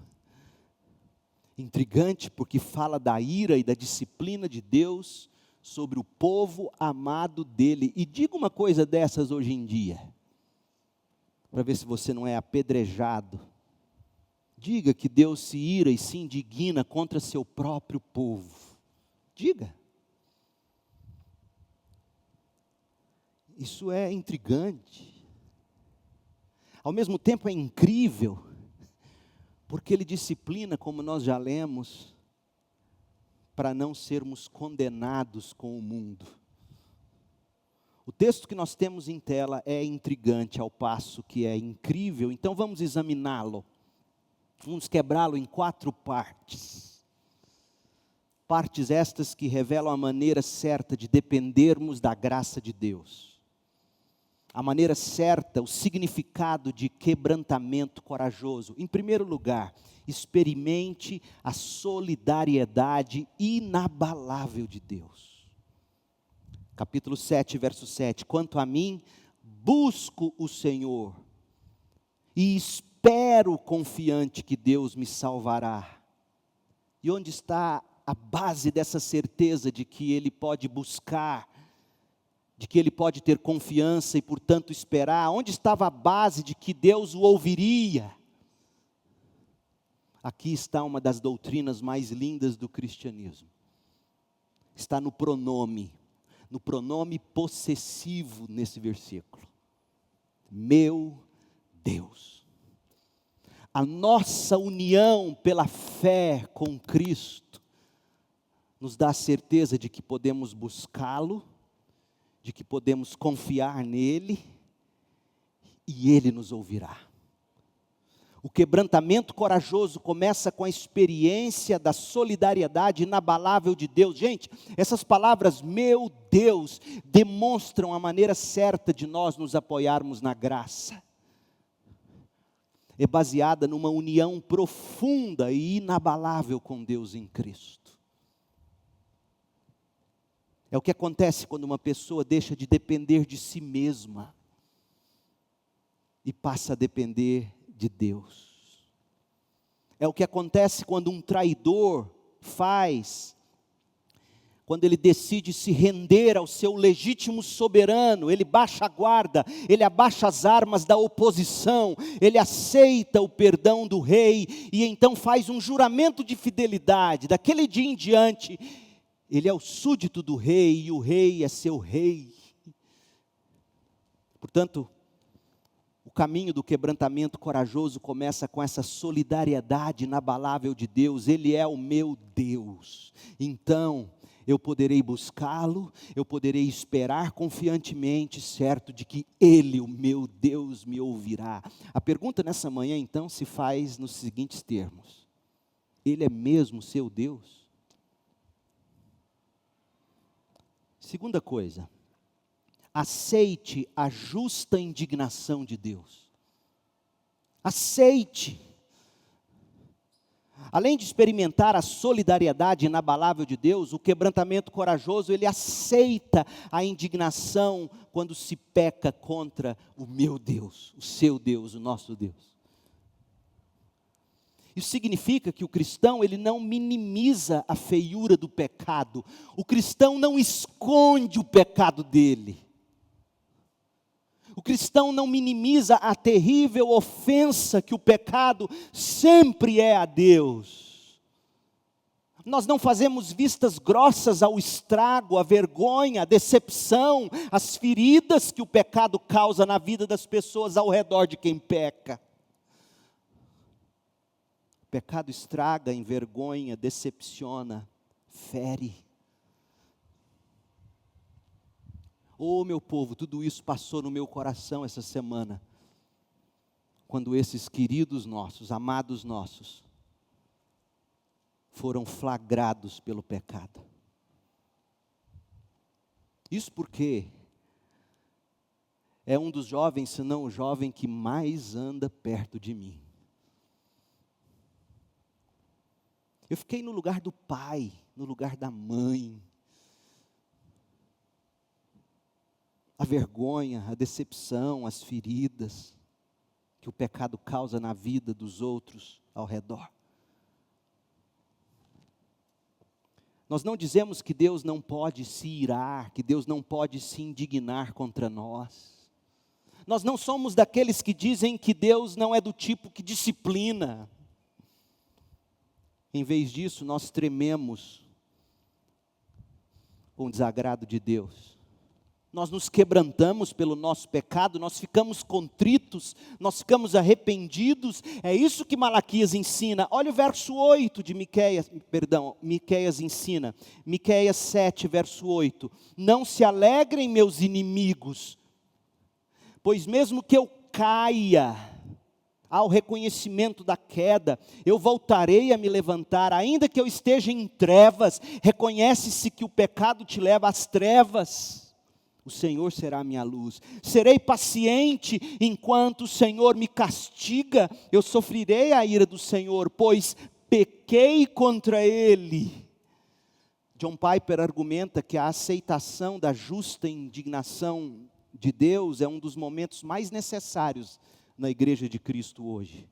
S1: Intrigante porque fala da ira e da disciplina de Deus sobre o povo amado dele. E diga uma coisa dessas hoje em dia, para ver se você não é apedrejado. Diga que Deus se ira e se indigna contra seu próprio povo. Diga. Isso é intrigante. Ao mesmo tempo é incrível, porque Ele disciplina, como nós já lemos, para não sermos condenados com o mundo. O texto que nós temos em tela é intrigante, ao passo que é incrível. Então vamos examiná-lo. Vamos quebrá-lo em 4 partes. Partes estas que revelam a maneira certa de dependermos da graça de Deus. A maneira certa, o significado de quebrantamento corajoso. Em primeiro lugar, experimente a solidariedade inabalável de Deus. Capítulo 7, verso 7. Quanto a mim, busco o Senhor e espero confiante que Deus me salvará. E onde está a base dessa certeza de que ele pode buscar, de que ele pode ter confiança e, portanto, esperar? Onde estava a base de que Deus o ouviria? Aqui está uma das doutrinas mais lindas do cristianismo. Está no pronome possessivo nesse versículo. Meu Deus. A nossa união pela fé com Cristo nos dá a certeza de que podemos buscá-lo, de que podemos confiar nele, e Ele nos ouvirá. O quebrantamento corajoso começa com a experiência da solidariedade inabalável de Deus. Gente, essas palavras, meu Deus, demonstram a maneira certa de nós nos apoiarmos na graça. É baseada numa união profunda e inabalável com Deus em Cristo. É o que acontece quando uma pessoa deixa de depender de si mesma e passa a depender de Deus. É o que acontece quando um traidor quando ele decide se render ao seu legítimo soberano, ele baixa a guarda, ele abaixa as armas da oposição, ele aceita o perdão do rei, e então faz um juramento de fidelidade. Daquele dia em diante, ele é o súdito do rei, e o rei é seu rei. Portanto, o caminho do quebrantamento corajoso começa com essa solidariedade inabalável de Deus. Ele é o meu Deus, então eu poderei buscá-lo, eu poderei esperar confiantemente, certo de que Ele, o meu Deus, me ouvirá. A pergunta nessa manhã então se faz nos seguintes termos: Ele é mesmo seu Deus? Segunda coisa, aceite a justa indignação de Deus. Aceite. Além de experimentar a solidariedade inabalável de Deus, o quebrantamento corajoso, ele aceita a indignação quando se peca contra o meu Deus, o seu Deus, o nosso Deus. Isso significa que o cristão, ele não minimiza a feiura do pecado. O cristão não esconde o pecado dele. O cristão não minimiza a terrível ofensa que o pecado sempre é a Deus. Nós não fazemos vistas grossas ao estrago, à vergonha, à decepção, às feridas que o pecado causa na vida das pessoas ao redor de quem peca. O pecado estraga, envergonha, decepciona, fere. Oh, meu povo, tudo isso passou no meu coração essa semana, quando esses queridos nossos, amados nossos, foram flagrados pelo pecado. Isso porque é um dos jovens, se não o jovem que mais anda perto de mim. Eu fiquei no lugar do pai, no lugar da mãe. A vergonha, a decepção, as feridas que o pecado causa na vida dos outros ao redor. Nós não dizemos que Deus não pode se irar, que Deus não pode se indignar contra nós. Nós não somos daqueles que dizem que Deus não é do tipo que disciplina. Em vez disso, nós trememos com o desagrado de Deus. Nós nos quebrantamos pelo nosso pecado, nós ficamos contritos, nós ficamos arrependidos. É isso que Malaquias ensina. Olha o verso 8 de Miqueias ensina. Miqueias 7, verso 8. Não se alegrem meus inimigos, pois mesmo que eu caia, ao reconhecimento da queda, eu voltarei a me levantar, ainda que eu esteja em trevas. Reconhece-se que o pecado te leva às trevas. O Senhor será a minha luz. Serei paciente enquanto o Senhor me castiga. Eu sofrerei a ira do Senhor, pois pequei contra Ele. John Piper argumenta que a aceitação da justa indignação de Deus é um dos momentos mais necessários na igreja de Cristo hoje.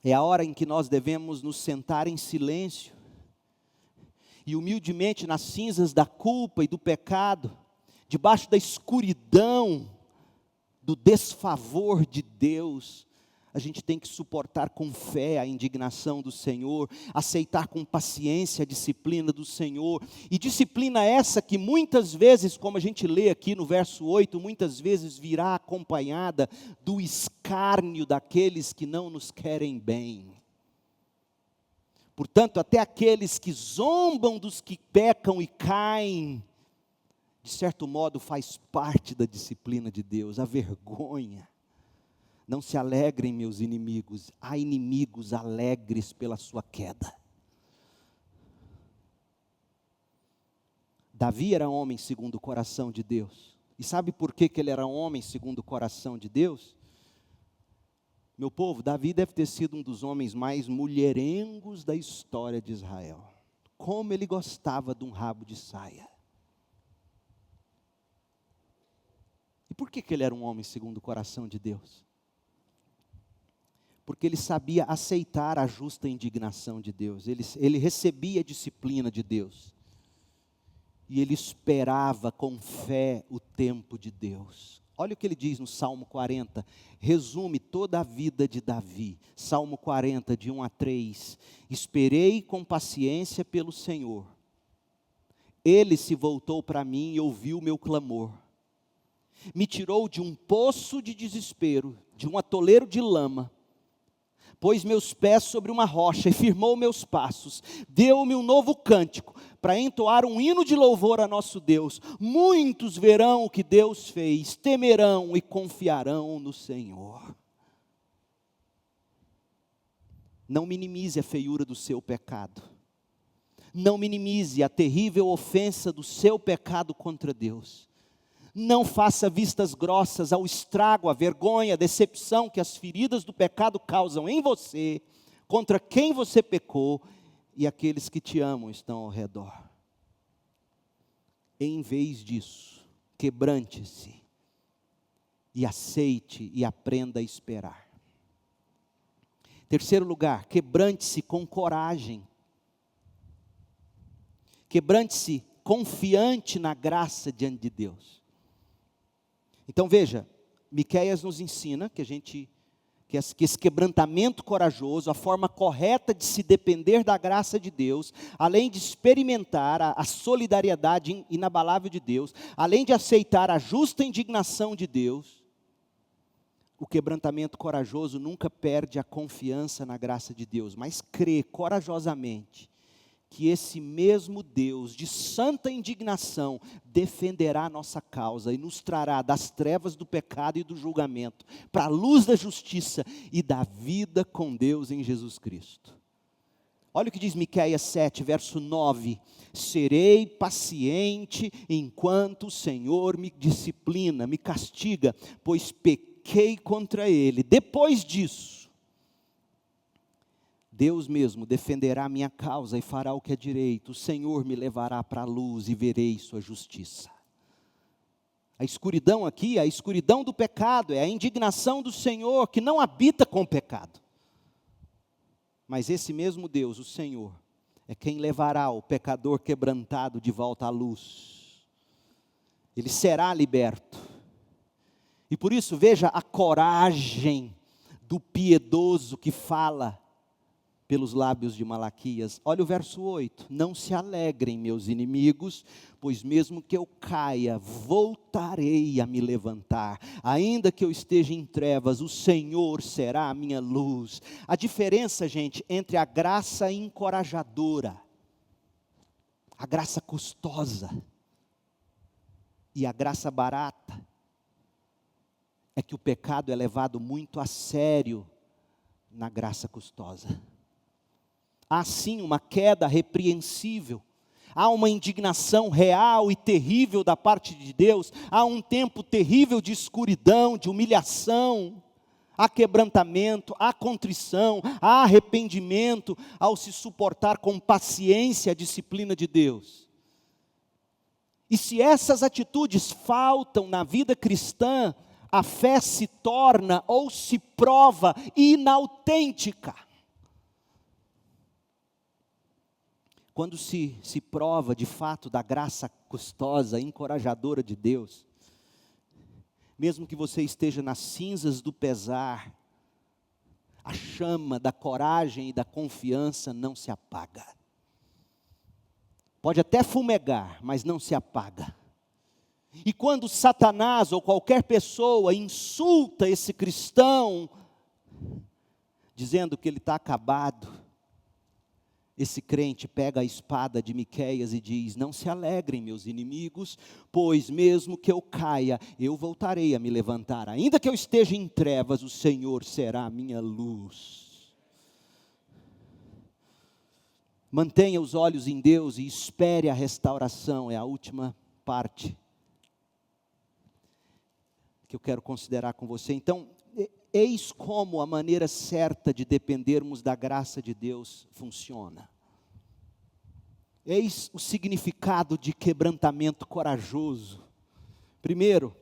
S1: É a hora em que nós devemos nos sentar em silêncio e humildemente nas cinzas da culpa e do pecado, debaixo da escuridão, do desfavor de Deus, a gente tem que suportar com fé a indignação do Senhor, aceitar com paciência a disciplina do Senhor, e disciplina essa que muitas vezes, como a gente lê aqui no verso 8, muitas vezes virá acompanhada do escárnio daqueles que não nos querem bem. Portanto, até aqueles que zombam dos que pecam e caem, de certo modo faz parte da disciplina de Deus, a vergonha. Não se alegrem meus inimigos, há inimigos alegres pela sua queda. Davi era homem segundo o coração de Deus. E sabe por que ele era homem segundo o coração de Deus? Meu povo, Davi deve ter sido um dos homens mais mulherengos da história de Israel. Como ele gostava de um rabo de saia. E por que ele era um homem segundo o coração de Deus? Porque ele sabia aceitar a justa indignação de Deus. Ele recebia a disciplina de Deus. E ele esperava com fé o tempo de Deus. Olha o que ele diz no Salmo 40, resume toda a vida de Davi. Salmo 40, de 1 a 3. Esperei com paciência pelo Senhor. Ele se voltou para mim e ouviu o meu clamor. Me tirou de um poço de desespero, de um atoleiro de lama. Pôs meus pés sobre uma rocha e firmou meus passos. Deu-me um novo cântico, para entoar um hino de louvor a nosso Deus. Muitos verão o que Deus fez, temerão e confiarão no Senhor. Não minimize a feiura do seu pecado. Não minimize a terrível ofensa do seu pecado contra Deus. Não faça vistas grossas ao estrago, à vergonha, à decepção que as feridas do pecado causam em você, contra quem você pecou e aqueles que te amam estão ao redor. Em vez disso, quebrante-se e aceite e aprenda a esperar. Terceiro lugar, quebrante-se com coragem. Quebrante-se confiante na graça diante de Deus. Então veja, Miqueias nos ensina que esse quebrantamento corajoso, a forma correta de se depender da graça de Deus, além de experimentar a solidariedade inabalável de Deus, além de aceitar a justa indignação de Deus, o quebrantamento corajoso nunca perde a confiança na graça de Deus, mas crê corajosamente que esse mesmo Deus de santa indignação defenderá a nossa causa e nos trará das trevas do pecado e do julgamento para a luz da justiça e da vida com Deus em Jesus Cristo. Olha o que diz Miqueias 7, verso 9. Serei paciente enquanto o Senhor me disciplina, me castiga, pois pequei contra Ele. Depois disso, Deus mesmo defenderá a minha causa e fará o que é direito. O Senhor me levará para a luz e verei sua justiça. A escuridão aqui, a escuridão do pecado, é a indignação do Senhor que não habita com o pecado. Mas esse mesmo Deus, o Senhor, é quem levará o pecador quebrantado de volta à luz. Ele será liberto. E por isso, veja a coragem do piedoso que fala pelos lábios de Malaquias. Olha o verso 8. Não se alegrem meus inimigos, pois mesmo que eu caia, voltarei a me levantar. Ainda que eu esteja em trevas, o Senhor será a minha luz. A diferença, gente, entre a graça encorajadora, a graça custosa e a graça barata, é que o pecado é levado muito a sério na graça custosa. Há sim uma queda repreensível, há uma indignação real e terrível da parte de Deus, há um tempo terrível de escuridão, de humilhação, há quebrantamento, há contrição, há arrependimento ao se suportar com paciência a disciplina de Deus. E se essas atitudes faltam na vida cristã, a fé se torna ou se prova inautêntica. Quando se prova de fato da graça custosa, encorajadora de Deus, mesmo que você esteja nas cinzas do pesar, a chama da coragem e da confiança não se apaga. Pode até fumegar, mas não se apaga. E quando Satanás ou qualquer pessoa insulta esse cristão, dizendo que ele está acabado, esse crente pega a espada de Miqueias e diz: não se alegrem, meus inimigos, pois mesmo que eu caia, eu voltarei a me levantar. Ainda que eu esteja em trevas, o Senhor será a minha luz. Mantenha os olhos em Deus e espere a restauração. É a última parte que eu quero considerar com você. Então, eis como a maneira certa de dependermos da graça de Deus funciona. Eis o significado de quebrantamento corajoso. Primeiro,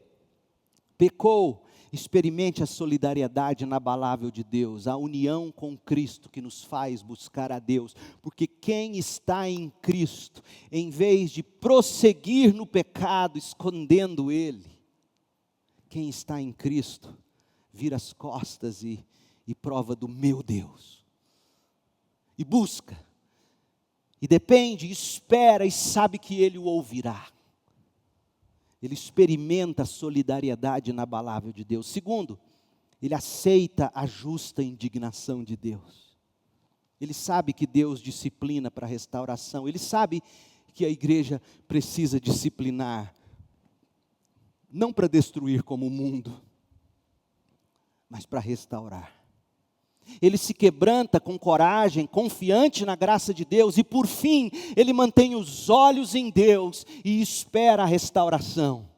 S1: pecou, experimente a solidariedade inabalável de Deus, a união com Cristo que nos faz buscar a Deus. Porque quem está em Cristo, em vez de prosseguir no pecado, escondendo Ele, quem está em Cristo, vira as costas e prova do meu Deus. E busca. E depende, espera e sabe que Ele o ouvirá. Ele experimenta a solidariedade inabalável de Deus. Segundo, ele aceita a justa indignação de Deus. Ele sabe que Deus disciplina para a restauração. Ele sabe que a igreja precisa disciplinar. Não para destruir como o mundo, mas para restaurar. Ele se quebranta com coragem, confiante na graça de Deus, e por fim, ele mantém os olhos em Deus e espera a restauração.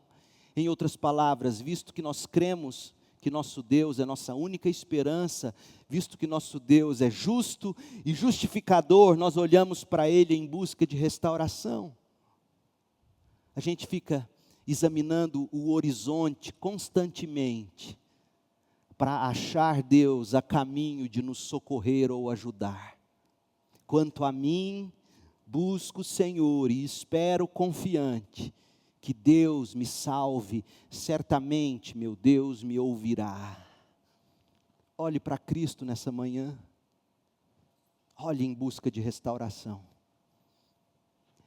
S1: Em outras palavras, visto que nós cremos que nosso Deus é nossa única esperança, visto que nosso Deus é justo e justificador, nós olhamos para Ele em busca de restauração. A gente fica examinando o horizonte constantemente, para achar Deus a caminho de nos socorrer ou ajudar. Quanto a mim, busco o Senhor e espero confiante que Deus me salve, certamente meu Deus me ouvirá. Olhe para Cristo nessa manhã, olhe em busca de restauração.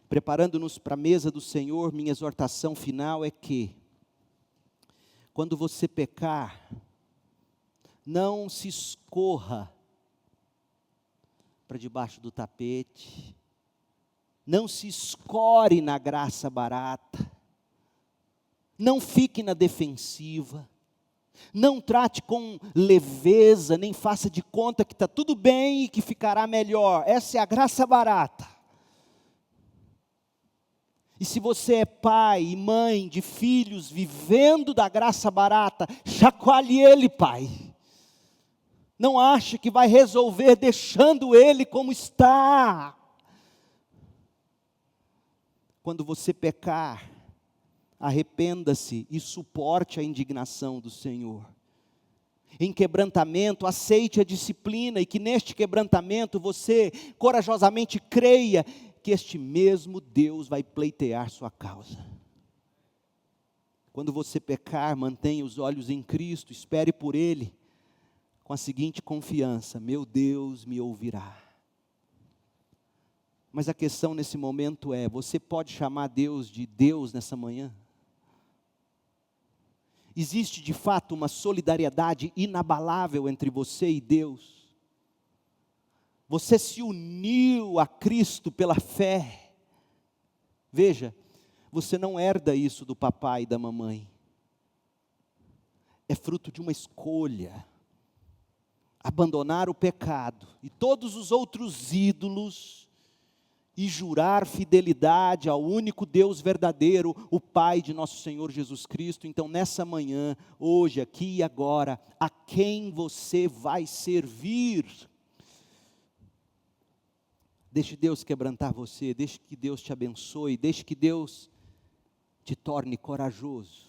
S1: Preparando-nos para a mesa do Senhor, minha exortação final é que, quando você pecar, não se escorra para debaixo do tapete, não se escore na graça barata, não fique na defensiva, não trate com leveza, nem faça de conta que está tudo bem e que ficará melhor. Essa é a graça barata. E se você é pai e mãe de filhos vivendo da graça barata, chacoalhe ele, pai. Não ache que vai resolver deixando ele como está. Quando você pecar, arrependa-se e suporte a indignação do Senhor. Em quebrantamento, aceite a disciplina e que neste quebrantamento você corajosamente creia que este mesmo Deus vai pleitear sua causa. Quando você pecar, mantenha os olhos em Cristo, espere por Ele, com a seguinte confiança: meu Deus me ouvirá. Mas a questão nesse momento é, você pode chamar Deus de Deus nessa manhã? Existe de fato uma solidariedade inabalável entre você e Deus? Você se uniu a Cristo pela fé? Veja, você não herda isso do papai e da mamãe. É fruto de uma escolha. Abandonar o pecado e todos os outros ídolos e jurar fidelidade ao único Deus verdadeiro, o Pai de nosso Senhor Jesus Cristo. Então nessa manhã, hoje, aqui e agora, a quem você vai servir? Deixe Deus quebrantar você, deixe que Deus te abençoe, deixe que Deus te torne corajoso.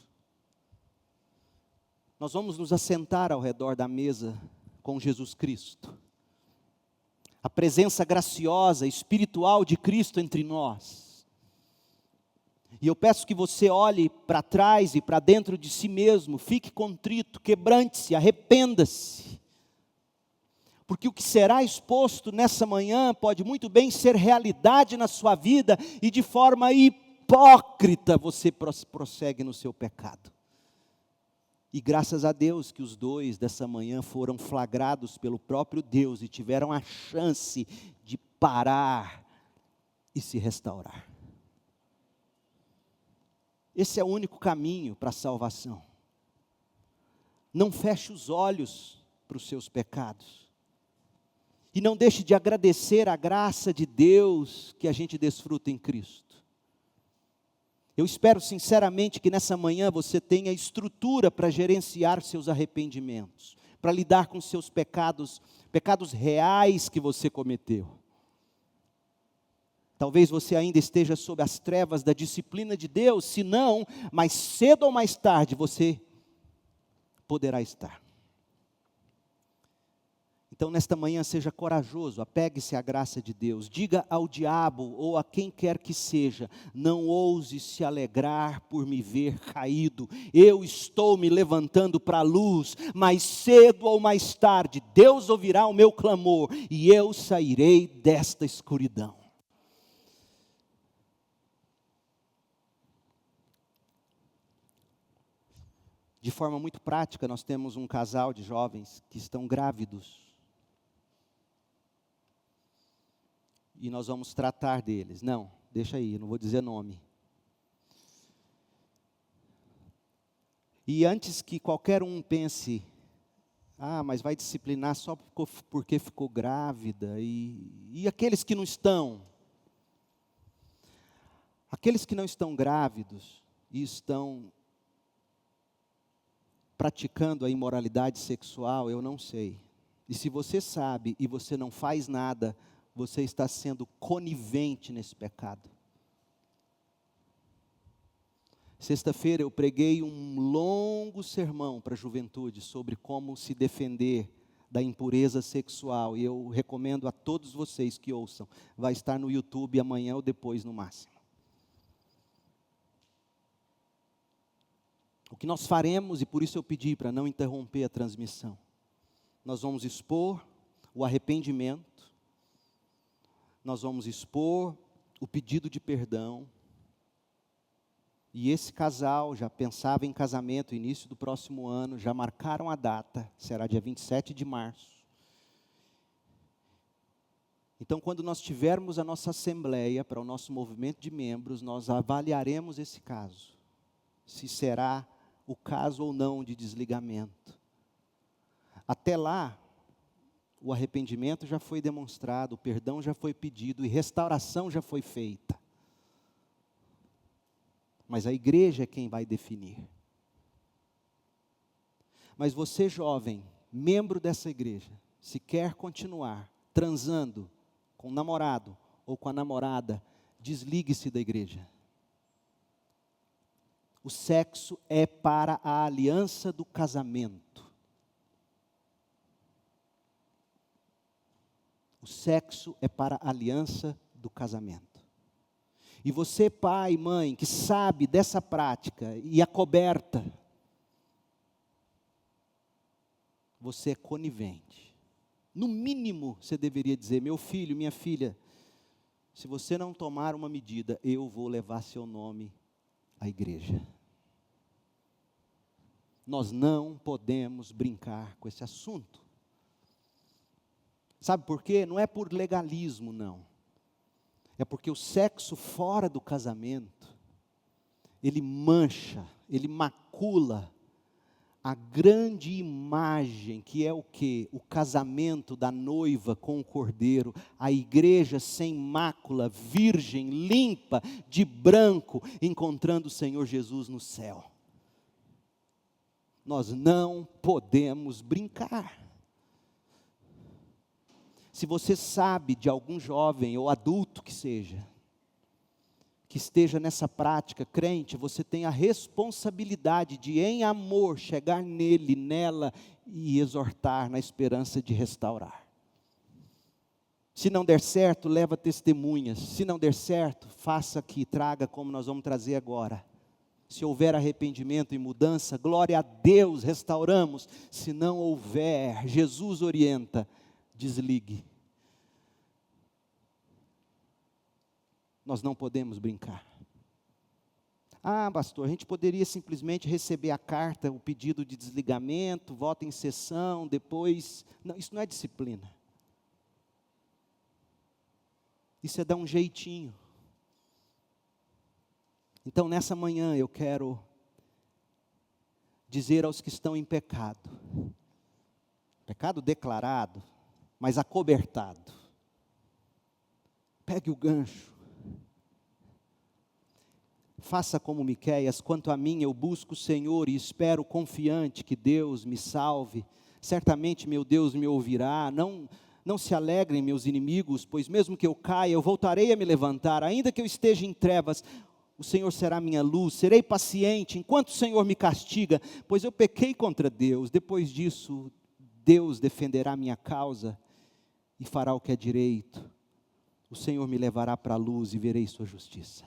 S1: Nós vamos nos assentar ao redor da mesa com Jesus Cristo. A presença graciosa, espiritual de Cristo entre nós. E eu peço que você olhe para trás e para dentro de si mesmo, fique contrito, quebrante-se, arrependa-se. Porque o que será exposto nessa manhã pode muito bem ser realidade na sua vida e de forma hipócrita você prossegue no seu pecado. E graças a Deus que os dois dessa manhã foram flagrados pelo próprio Deus e tiveram a chance de parar e se restaurar. Esse é o único caminho para a salvação. Não feche os olhos para os seus pecados. E não deixe de agradecer a graça de Deus que a gente desfruta em Cristo. Eu espero sinceramente que nessa manhã você tenha estrutura para gerenciar seus arrependimentos, para lidar com seus pecados, pecados reais que você cometeu. Talvez você ainda esteja sob as trevas da disciplina de Deus, se não, mais cedo ou mais tarde você poderá estar. Então, nesta manhã, seja corajoso, apegue-se à graça de Deus. Diga ao diabo ou a quem quer que seja, não ouse se alegrar por me ver caído. Eu estou me levantando para a luz, mais cedo ou mais tarde, Deus ouvirá o meu clamor e eu sairei desta escuridão. De forma muito prática, nós temos um casal de jovens que estão grávidos. E nós vamos tratar deles. Não, deixa aí, eu não vou dizer nome. E antes que qualquer um pense, mas vai disciplinar só porque ficou grávida. E aqueles que não estão? Aqueles que não estão grávidos e estão praticando a imoralidade sexual, eu não sei. E se você sabe e você não faz nada, você está sendo conivente nesse pecado. Sexta-feira eu preguei um longo sermão para a juventude sobre como se defender da impureza sexual. E eu recomendo a todos vocês que ouçam. Vai estar no YouTube amanhã ou depois no máximo. O que nós faremos, e por isso eu pedi para não interromper a transmissão, nós vamos expor o arrependimento, nós vamos expor o pedido de perdão, e esse casal já pensava em casamento, início do próximo ano, já marcaram a data, será dia 27 de março. Então, quando nós tivermos a nossa assembleia, para o nosso movimento de membros, nós avaliaremos esse caso, se será o caso ou não de desligamento. Até lá, o arrependimento já foi demonstrado, o perdão já foi pedido e restauração já foi feita. Mas a igreja é quem vai definir. Mas você, jovem, membro dessa igreja, se quer continuar transando com o namorado ou com a namorada, desligue-se da igreja. O sexo é para a aliança do casamento. O sexo é para a aliança do casamento. E você, pai e mãe, que sabe dessa prática e a coberta, você é conivente. No mínimo, você deveria dizer, meu filho, minha filha, se você não tomar uma medida, eu vou levar seu nome à igreja. Nós não podemos brincar com esse assunto. Sabe por quê? Não é por legalismo, não. É porque o sexo fora do casamento, ele mancha, ele macula a grande imagem que é o quê? O casamento da noiva com o cordeiro, a igreja sem mácula, virgem, limpa, de branco, encontrando o Senhor Jesus no céu. Nós não podemos brincar. Se você sabe de algum jovem ou adulto que seja, que esteja nessa prática, crente, você tem a responsabilidade de, em amor, chegar nele, nela e exortar na esperança de restaurar. Se não der certo, leva testemunhas. Se não der certo, faça aqui, traga como nós vamos trazer agora. Se houver arrependimento e mudança, glória a Deus, restauramos. Se não houver, Jesus orienta, desligue. Nós não podemos brincar. Pastor, a gente poderia simplesmente receber a carta, o pedido de desligamento, voto em sessão, depois... Não, isso não é disciplina. Isso é dar um jeitinho. Então, nessa manhã, eu quero dizer aos que estão em pecado, pecado declarado, mas acobertado, pegue o gancho, faça como Miqueias: quanto a mim, eu busco o Senhor e espero confiante que Deus me salve. Certamente meu Deus me ouvirá. Não se alegrem meus inimigos, pois mesmo que eu caia, eu voltarei a me levantar. Ainda que eu esteja em trevas, o Senhor será minha luz. Serei paciente enquanto o Senhor me castiga, pois eu pequei contra Deus. Depois disso, Deus defenderá minha causa e fará o que é direito. O Senhor me levará para a luz e verei sua justiça.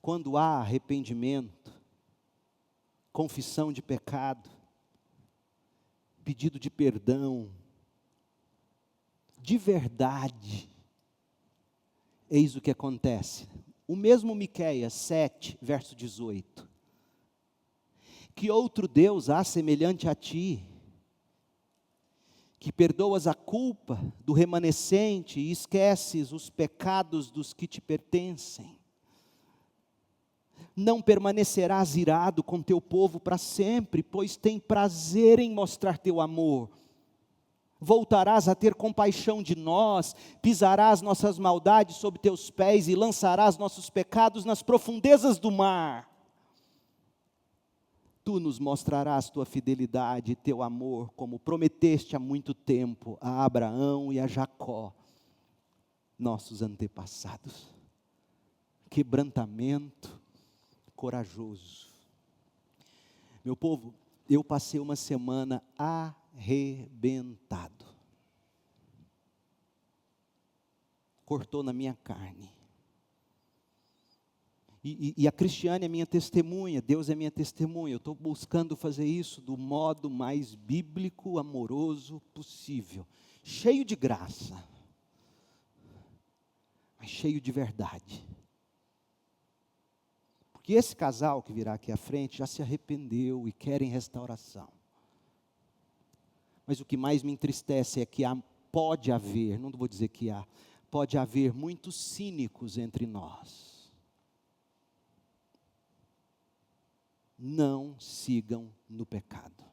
S1: Quando há arrependimento, confissão de pecado, pedido de perdão, de verdade, eis o que acontece. O mesmo Miqueias 7, verso 18. Que outro Deus há semelhante a ti, que perdoas a culpa do remanescente e esqueces os pecados dos que te pertencem? Não permanecerás irado com teu povo para sempre, pois tem prazer em mostrar teu amor. Voltarás a ter compaixão de nós, pisarás nossas maldades sob teus pés e lançarás nossos pecados nas profundezas do mar. Tu nos mostrarás tua fidelidade e teu amor, como prometeste há muito tempo a Abraão e a Jacó, nossos antepassados. Quebrantamento corajoso. Meu povo, eu passei uma semana arrebentado. Cortou na minha carne. E a Cristiane é minha testemunha, Deus é minha testemunha. Eu estou buscando fazer isso do modo mais bíblico, amoroso possível. Cheio de graça, mas cheio de verdade. Porque esse casal que virá aqui à frente já se arrependeu e querem restauração. Mas o que mais me entristece é que pode haver, não vou dizer que há, pode haver muitos cínicos entre nós. Não sigam no pecado.